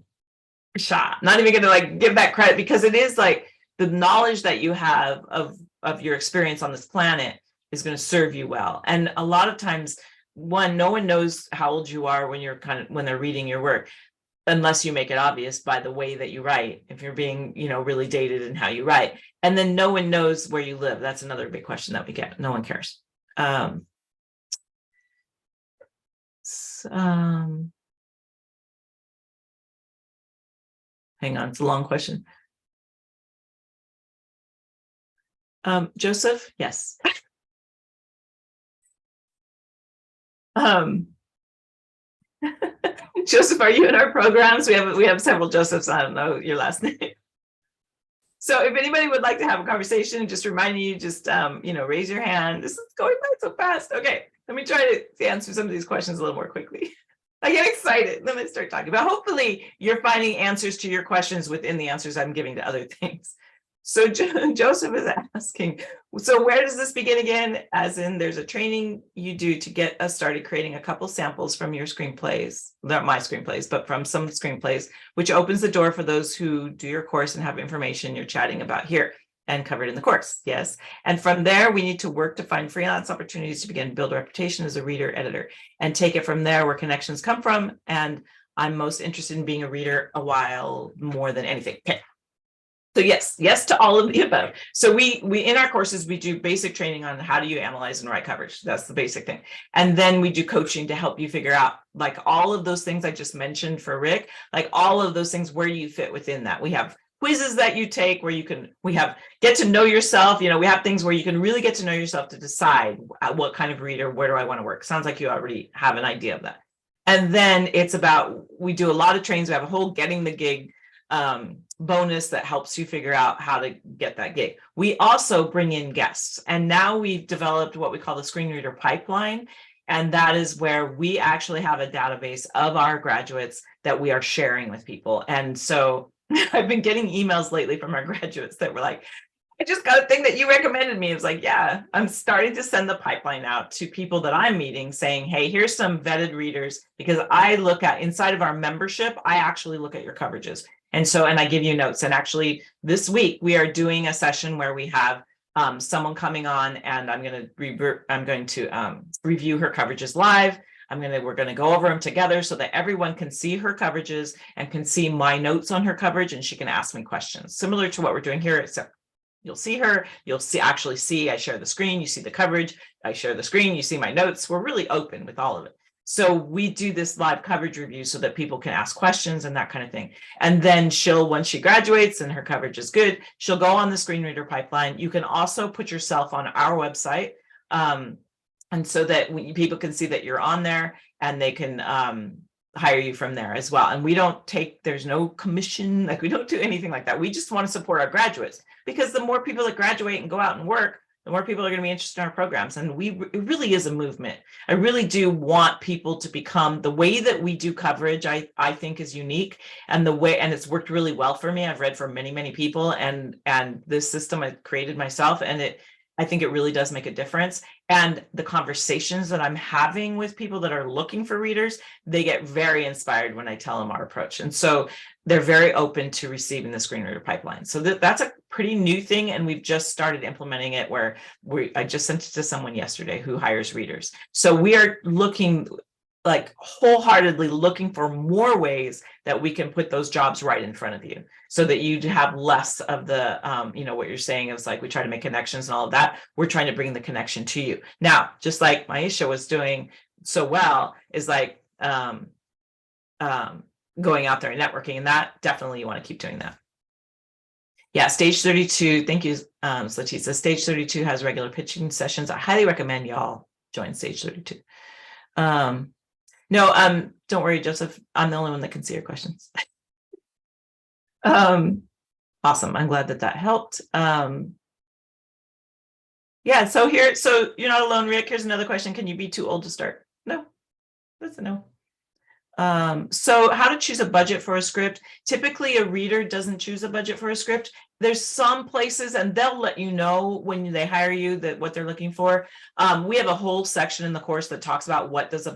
like give that credit, because it is like the knowledge that you have of your experience on this planet is going to serve you well. And a lot of times, no one knows how old you are when they're reading your work, unless you make it obvious by the way that you write, if you're being, really dated in how you write. And then no one knows where you live. That's another big question that we get. No one cares. Hang on, it's a long question. Joseph, yes. Joseph, are you in our programs? We have several Josephs. I don't know your last name. So if anybody would like to have a conversation, just reminding you, just raise your hand. This is going by so fast. Okay, let me try to answer some of these questions a little more quickly. I get excited, then I start talking. But hopefully you're finding answers to your questions within the answers I'm giving to other things. So Joseph is asking, so where does this begin again? As in, there's a training you do to get us started creating a couple samples from your screenplays, not my screenplays, but from some screenplays, which opens the door for those who do your course and have information you're chatting about here and covered in the course. Yes. And from there, we need to work to find freelance opportunities to begin to build a reputation as a reader editor and take it from there where connections come from. And I'm most interested in being a reader a while more than anything. Okay. So yes to all of the above. So we in our courses, we do basic training on how do you analyze and write coverage. That's the basic thing. And then we do coaching to help you figure out, like, all of those things I just mentioned for Rick, like all of those things, where do you fit within that? We have quizzes that you take where we have get to know yourself. We have things where you can really get to know yourself to decide what kind of reader, where do I want to work? Sounds like you already have an idea of that. And then it's about, we do a lot of trainings. We have a whole getting the gig bonus that helps you figure out how to get that gig. We also bring in guests, and now we've developed what we call the Screenreader pipeline. And that is where we actually have a database of our graduates that we are sharing with people. And so I've been getting emails lately from our graduates that were like, I just got a thing that you recommended me. It's like, yeah, I'm starting to send the pipeline out to people that I'm meeting saying, hey, here's some vetted readers, because I look at inside of our membership, I actually look at your coverages. And so, and I give you notes. And actually this week we are doing a session where we have someone coming on, and I'm going to review her coverages live. We're going to go over them together so that everyone can see her coverages and can see my notes on her coverage, and she can ask me questions similar to what we're doing here, except you'll see her, actually see, I share the screen, you see the coverage, I share the screen, you see my notes. We're really open with all of it. So we do this live coverage review so that people can ask questions and that kind of thing. And then once she graduates and her coverage is good, she'll go on the Screenreader pipeline. You can also put yourself on our website. And so that people can see that you're on there, and they can hire you from there as well. And there's no commission, like we don't do anything like that. We just want to support our graduates, because the more people that graduate and go out and work, the more people are going to be interested in our programs. And it really is a movement. I really do want people to become, the way that we do coverage, I think is unique, and it's worked really well for me. I've read for many, many people, and this system I created myself, and I think it really does make a difference. And the conversations that I'm having with people that are looking for readers, they get very inspired when I tell them our approach. And so they're very open to receiving the Screenreader pipeline. So that's a pretty new thing. And we've just started implementing it, where I just sent it to someone yesterday who hires readers. So we are wholeheartedly looking for more ways that we can put those jobs right in front of you, so that you have less of the, what you're saying is like, we try to make connections and all of that. We're trying to bring the connection to you. Now, just like Maisha was doing so well, is like going out there and networking, and that definitely you want to keep doing that. Yeah, Stage 32. Thank you, Leticia. Stage 32 has regular pitching sessions. I highly recommend y'all join Stage 32. No, don't worry, Joseph. I'm the only one that can see your questions. Awesome. I'm glad that helped. Yeah, so you're not alone, Rick. Here's another question. Can you be too old to start? No, that's a no. So how to choose a budget for a script. Typically a reader doesn't choose a budget for a script. There's some places, and they'll let you know when they hire you what they're looking for. We have a whole section in the course that talks about it's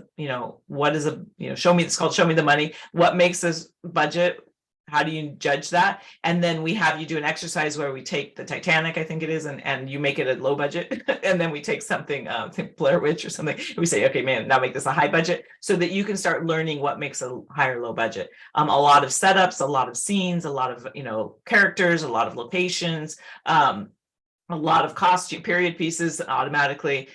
called Show Me the Money. What makes this budget? How do you judge that? And then we have you do an exercise where we take the Titanic, I think it is, and you make it a low budget. And then we take something, Blair Witch or something. And we say, okay, man, now make this a high budget, so that you can start learning what makes a higher low budget. A lot of setups, a lot of scenes, a lot of, characters, a lot of locations, a lot of costume period pieces automatically,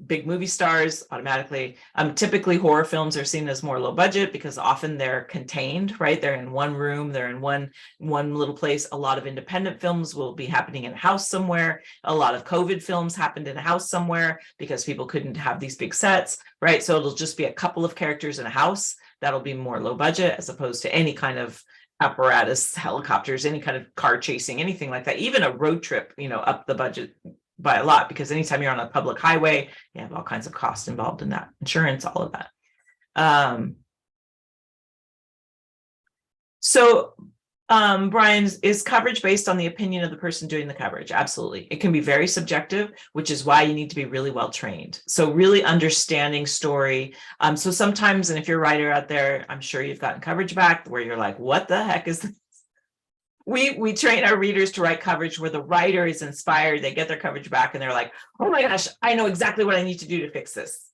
big movie stars automatically. Typically horror films are seen as more low budget because often they're contained, right? They're in one room, they're in one little place. A lot of independent films will be happening in a house somewhere. A lot of COVID films happened in a house somewhere because people couldn't have these big sets, right? So it'll just be a couple of characters in a house. That'll be more low budget, as opposed to any kind of apparatus, helicopters, any kind of car chasing, anything like that. Even a road trip, up the budget by a lot, because anytime you're on a public highway, you have all kinds of costs involved in that, insurance, all of that. Brian, is coverage based on the opinion of the person doing the coverage? Absolutely. It can be very subjective, which is why you need to be really well trained. So really understanding story. So sometimes, and if you're a writer out there, I'm sure you've gotten coverage back where you're like, what the heck is this? We train our readers to write coverage where the writer is inspired. They get their coverage back and they're like, oh my gosh, I know exactly what I need to do to fix this.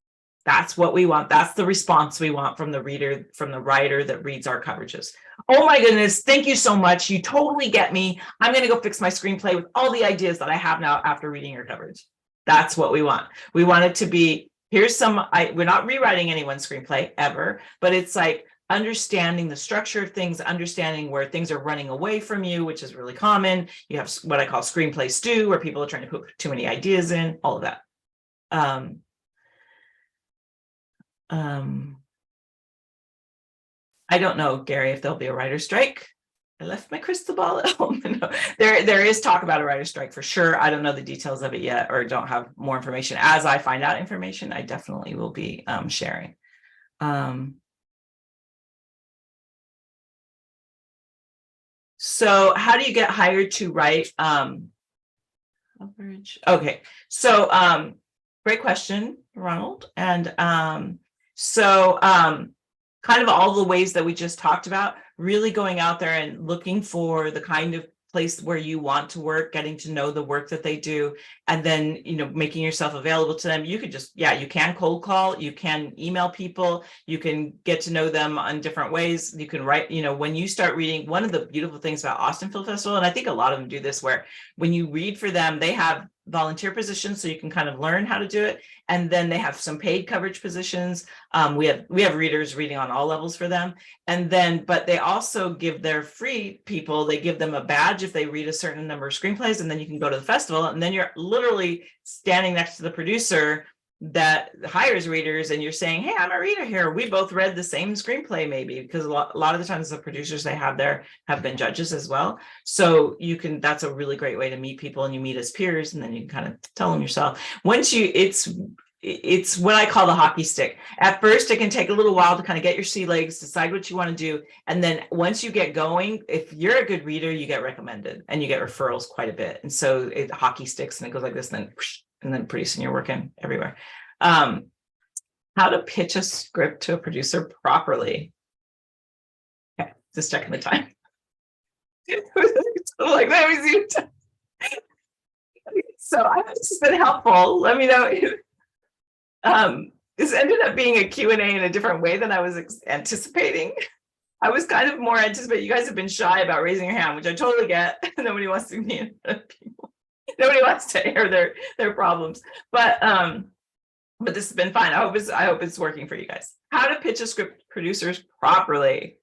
That's what we want. That's the response we want from the reader, from the writer that reads our coverages. Oh my goodness, thank you so much. You totally get me. I'm going to go fix my screenplay with all the ideas that I have now after reading your coverage. That's what we want. We want it to be, we're not rewriting anyone's screenplay ever, but it's like understanding the structure of things, understanding where things are running away from you, which is really common. You have what I call screenplay stew, where people are trying to put too many ideas in, all of that. I don't know, Gary, if there'll be a writer's strike. I left my crystal ball at home. No, there is talk about a writer's strike for sure. I don't know the details of it yet, or don't have more information. As I find out information, I definitely will be sharing. So how do you get hired to write coverage? Okay, so great question, Ronald. And kind of all the ways that we just talked about, really going out there and looking for the kind of place where you want to work, getting to know the work that they do, and then, making yourself available to them. You could just, you can cold call, you can email people, you can get to know them on different ways. You can write, when you start reading, one of the beautiful things about Austin Film Festival, and I think a lot of them do this, where when you read for them, they have volunteer positions, so you can kind of learn how to do it. And then they have some paid coverage positions. We have readers reading on all levels for them. And then, but they also give their free people, they give them a badge if they read a certain number of screenplays, and then you can go to the festival, and then you're literally standing next to the producer that hires readers, and you're saying, hey, I'm a reader here. We both read the same screenplay, maybe, because a lot of the times the producers they have there have been judges as well. So that's a really great way to meet people, and you meet as peers, and then you can kind of tell them yourself. It's what I call the hockey stick. At first, it can take a little while to kind of get your sea legs, decide what you want to do. And then once you get going, if you're a good reader, you get recommended and you get referrals quite a bit. And so it hockey sticks, and it goes like this, and then pretty soon you're working everywhere. How to pitch a script to a producer properly. Okay, just checking the time. So like, let me see. So I hope this has been helpful. Let me know if this ended up being a Q&A in a different way than I was anticipating. I was kind of more anticipating. You guys have been shy about raising your hand, which I totally get. Nobody wants to be in front of people. Nobody wants to air their problems. But this has been fine. I hope it's working for you guys. How to pitch a script producers properly.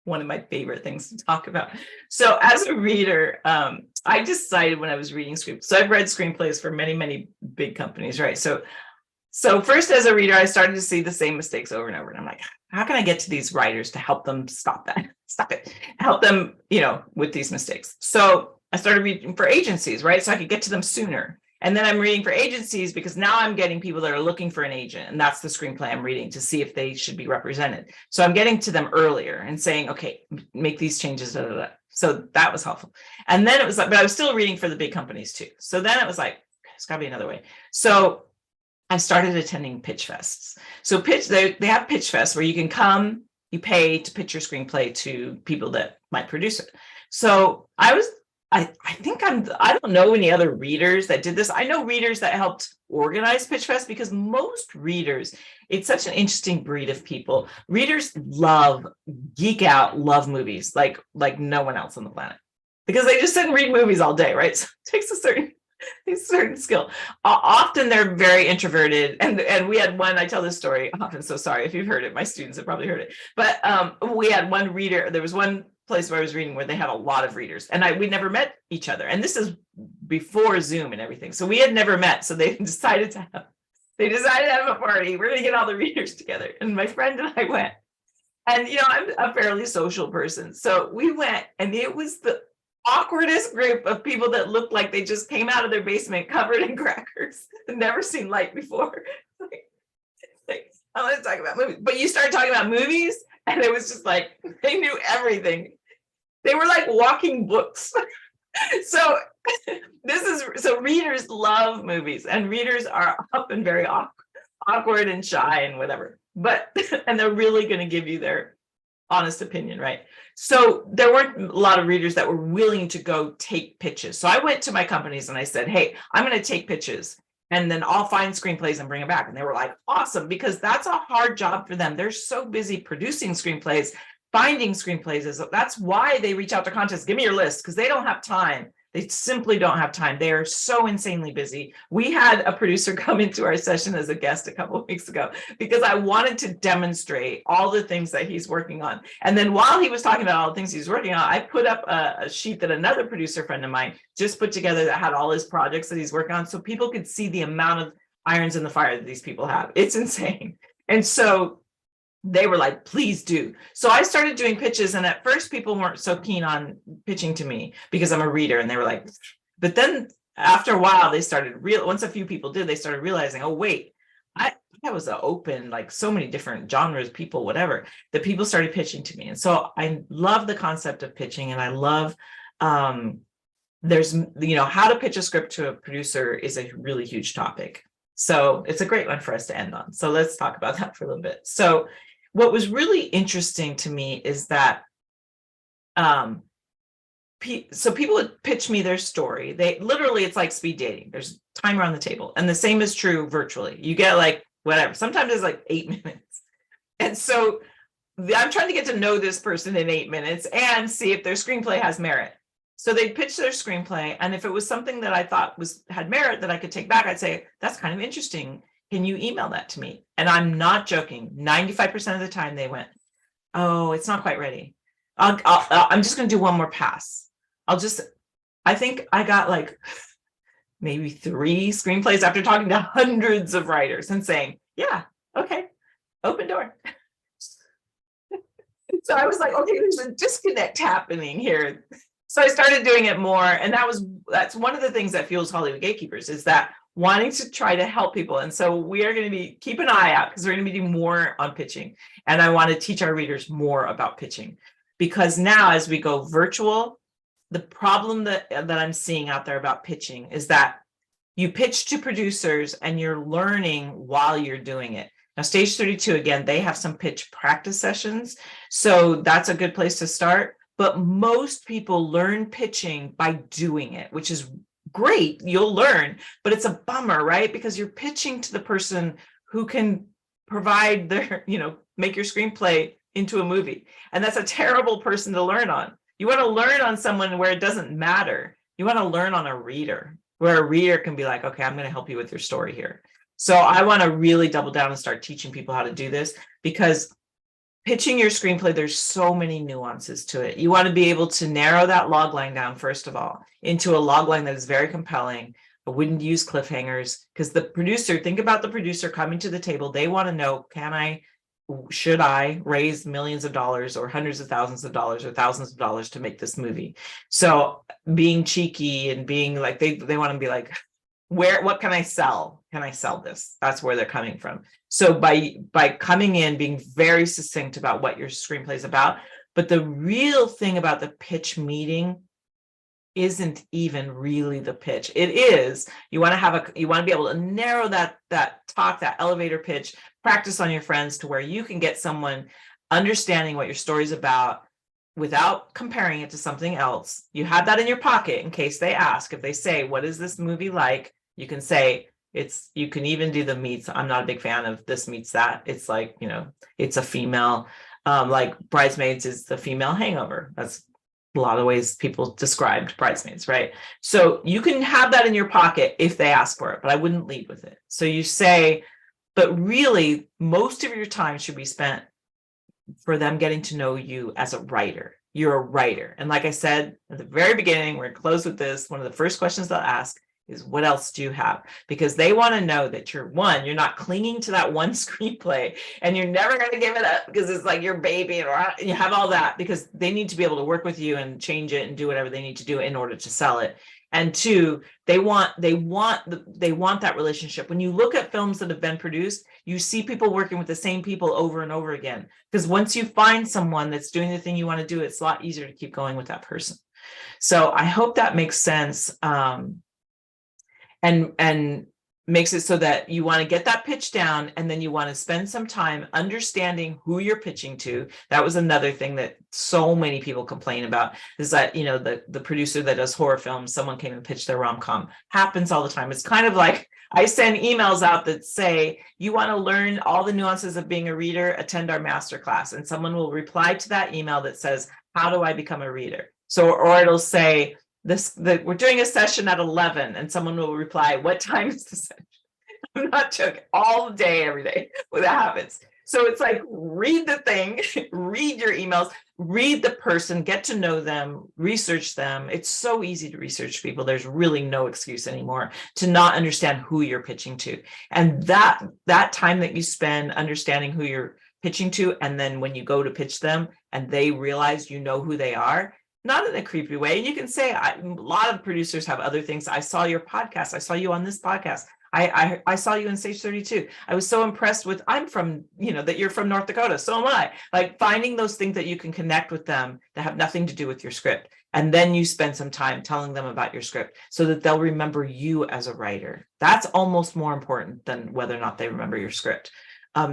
One of my favorite things to talk about. So as a reader, I decided when I was reading scripts, so I've read screenplays for many, many big companies, right? So first, as a reader, I started to see the same mistakes over and over. And I'm like, how can I get to these writers to help them stop it, help them, with these mistakes. So I started reading for agencies, right? So I could get to them sooner. And then I'm reading for agencies because now I'm getting people that are looking for an agent. And that's the screenplay I'm reading to see if they should be represented. So I'm getting to them earlier and saying, okay, make these changes. Da, da, da. So that was helpful. And then it was like, but I was still reading for the big companies too. So then it was like, it's gotta be another way. So I started attending pitch fests. So they have pitch fests where you can come, you pay to pitch your screenplay to people that might produce it. So I don't know any other readers that did this. I know readers that helped organize pitch fests, because most readers, it's such an interesting breed of people. Readers geek out, love movies like no one else on the planet, because they just sit and read movies all day, right? So it takes a certain skill. Often they're very introverted, and we had one. I tell this story often, so sorry if you've heard it. My students have probably heard it, but we had one reader. There was one place where I was reading where they had a lot of readers, and we never met each other. And this is before Zoom and everything, so we had never met. So they decided to have a party. We're gonna get all the readers together, and my friend and I went. And I'm a fairly social person, so we went, and it was the awkwardest group of people that looked like they just came out of their basement covered in crackers and never seen light before. Like, I want to talk about movies, but you start talking about movies, and it was just like they knew everything. They were like walking books. So readers love movies, and readers are often very awkward and shy and whatever, and they're really going to give you their honest opinion, right? So there weren't a lot of readers that were willing to go take pitches. So I went to my companies and I said, hey, I'm going to take pitches, and then I'll find screenplays and bring them back. And they were like, awesome, because that's a hard job for them. They're so busy producing screenplays. Finding screenplays that's why they reach out to contests. Give me your list, because they don't have time. They simply don't have time. They are so insanely busy. We had a producer come into our session as a guest a couple of weeks ago because I wanted to demonstrate all the things that he's working on. And then while he was talking about all the things he's working on, I put up a sheet that another producer friend of mine just put together that had all his projects that he's working on, so people could see the amount of irons in the fire that these people have. It's insane. And so they were like, please do. So I started doing pitches, and at first people weren't so keen on pitching to me because I'm a reader, and they were like, but then after a while they started once a few people did, they started realizing, oh wait, I was open, like so many different genres, people, whatever, that people started pitching to me. And so I love the concept of pitching, and I love there's how to pitch a script to a producer is a really huge topic. So it's a great one for us to end on. So let's talk about that for a little bit. So what was really interesting to me is that so people would pitch me their story. They literally, it's like speed dating. There's timer on the table, and the same is true virtually. You get like whatever. Sometimes it's like 8 minutes, and so I'm trying to get to know this person in 8 minutes and see if their screenplay has merit. So they'd pitch their screenplay, and if it was something that I thought had merit that I could take back, I'd say, that's kind of interesting. Can you email that to me? And I'm not joking. 95% of the time they went, oh, it's not quite ready. I'm just going to do one more pass. I think I got like maybe 3 screenplays after talking to hundreds of writers and saying, yeah, okay, open door. So I was like, okay, there's a disconnect happening here. So I started doing it more. And that's one of the things that fuels Hollywood Gatekeepers, is that wanting to try to help people. And so we are going to keep an eye out, because we're going to be doing more on pitching. And I want to teach our readers more about pitching, because now as we go virtual, the problem that I'm seeing out there about pitching is that you pitch to producers and you're learning while you're doing it. Now, Stage 32, again, they have some pitch practice sessions. So that's a good place to start. But most people learn pitching by doing it, which is great. You'll learn, but it's a bummer, right? Because you're pitching to the person who can provide their, make your screenplay into a movie. And that's a terrible person to learn on. You want to learn on someone where it doesn't matter. You want to learn on a reader, where a reader can be like, okay, I'm going to help you with your story here. So I want to really double down and start teaching people how to do this, because pitching your screenplay, there's so many nuances to it. You want to be able to narrow that log line down, first of all, into a log line that is very compelling. I wouldn't use cliffhangers, because the producer, think about the producer coming to the table. They want to know, should I raise millions of dollars or hundreds of thousands of dollars or thousands of dollars to make this movie? So being cheeky and being like, they want to be like, what can I sell? Can I sell this? That's where they're coming from. So by coming in, being very succinct about what your screenplay is about, but the real thing about the pitch meeting isn't even really the pitch. It is, you want to be able to narrow that elevator pitch, practice on your friends to where you can get someone understanding what your story's about without comparing it to something else. You have that in your pocket in case they ask. If they say, what is this movie like? You can say, you can even do the meets. I'm not a big fan of this meets that. It's like, it's a female, like Bridesmaids is the female Hangover. That's a lot of ways people described Bridesmaids, right? So you can have that in your pocket if they ask for it, but I wouldn't lead with it. So you say, but really most of your time should be spent for them getting to know you as a writer. You're a writer. And like I said at the very beginning, we're going to close with this. One of the first questions they'll ask is, what else do you have? Because they want to know that you're not clinging to that one screenplay and you're never going to give it up because it's like your baby and you have all that, because they need to be able to work with you and change it and do whatever they need to do in order to sell it. And 2, they want that relationship. When you look at films that have been produced, you see people working with the same people over and over again, because once you find someone that's doing the thing you want to do, it's a lot easier to keep going with that person. So I hope that makes sense. And makes it so that you want to get that pitch down, and then you want to spend some time understanding who you're pitching to. That was another thing that so many people complain about, is that, the producer that does horror films, someone came and pitched their rom-com. Happens all the time. It's kind of like I send emails out that say, you want to learn all the nuances of being a reader, attend our masterclass. And someone will reply to that email that says, how do I become a reader? So, or it'll say, we're doing a session at 11, and someone will reply, what time is the session? I'm not joking, all day, every day, when that happens. So it's like, read the thing, read your emails, read the person, get to know them, research them. It's so easy to research people. There's really no excuse anymore to not understand who you're pitching to. And that time that you spend understanding who you're pitching to, and then when you go to pitch them and they realize you know who they are, not in a creepy way. And you can say, a lot of producers have other things. I saw your podcast. I saw you on this podcast. I saw you in Stage 32. I was so impressed with, I'm from, that you're from North Dakota. So am I. Like, finding those things that you can connect with them that have nothing to do with your script. And then you spend some time telling them about your script so that they'll remember you as a writer. That's almost more important than whether or not they remember your script.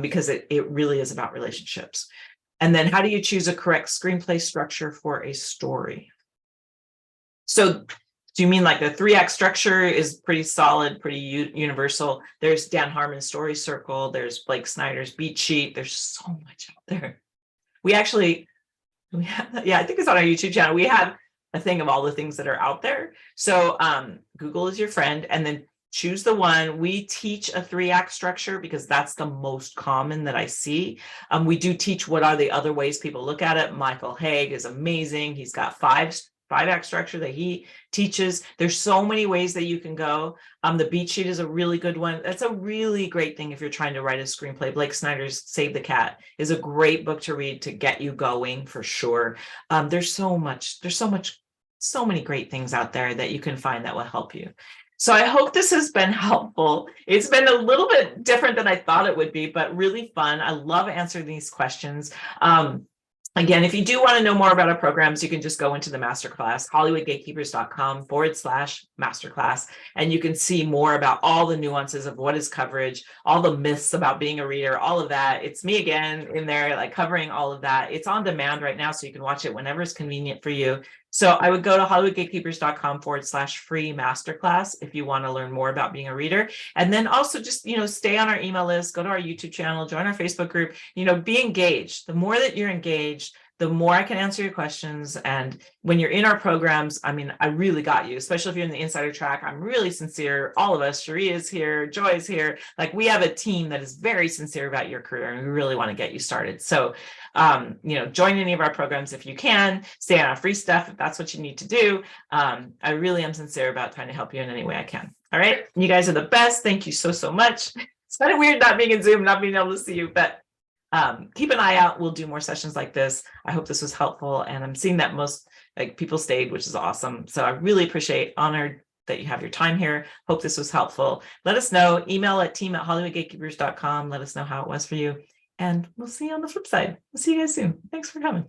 because it really is about relationships. And then how do you choose a correct screenplay structure for a story? So do you mean like the 3-act structure is pretty solid, pretty universal? There's Dan Harmon's Story Circle. There's Blake Snyder's Beat Sheet. There's so much out there. We have, I think it's on our YouTube channel. We have a thing of all the things that are out there. So Google is your friend, and then choose the one. We teach a 3-act structure because that's the most common that I see. We do teach what are the other ways people look at it. Michael Haig is amazing. He's got 5-act structure that he teaches. There's so many ways that you can go. The Beat Sheet is a really good one. That's a really great thing if you're trying to write a screenplay. Blake Snyder's Save the Cat is a great book to read to get you going for sure. There's so many great things out there that you can find that will help you. So I hope this has been helpful. It's been a little bit different than I thought it would be, but really fun. I love answering these questions. Again, if you do want to know more about our programs, you can just go into the Masterclass, hollywoodgatekeepers.com/masterclass, and you can see more about all the nuances of what is coverage, all the myths about being a reader, all of that. It's me again in there, like covering all of that. It's on demand right now, so you can watch it whenever it's convenient for you. So I would go to hollywoodgatekeepers.com/free masterclass if you want to learn more about being a reader. And then also just, stay on our email list, go to our YouTube channel, join our Facebook group, be engaged. The more that you're engaged, the more I can answer your questions. And when you're in our programs, I really got you, especially if you're in the insider track. I'm really sincere. All of us, Cherie is here, Joy is here. Like, we have a team that is very sincere about your career, and we really want to get you started. So, join any of our programs if you can. Stay on our free stuff if that's what you need to do. I really am sincere about trying to help you in any way I can. All right. You guys are the best. Thank you so, so much. It's kind of weird not being in Zoom, not being able to see you, but keep an eye out. We'll do more sessions like this. I hope this was helpful, and I'm seeing that most people stayed, which is awesome. So I really honored that you have your time here. Hope this was helpful. Let us know. Email at team@hollywoodgatekeepers.com. Let us know how it was for you, and we'll see you on the flip side. We'll see you guys soon. Thanks for coming.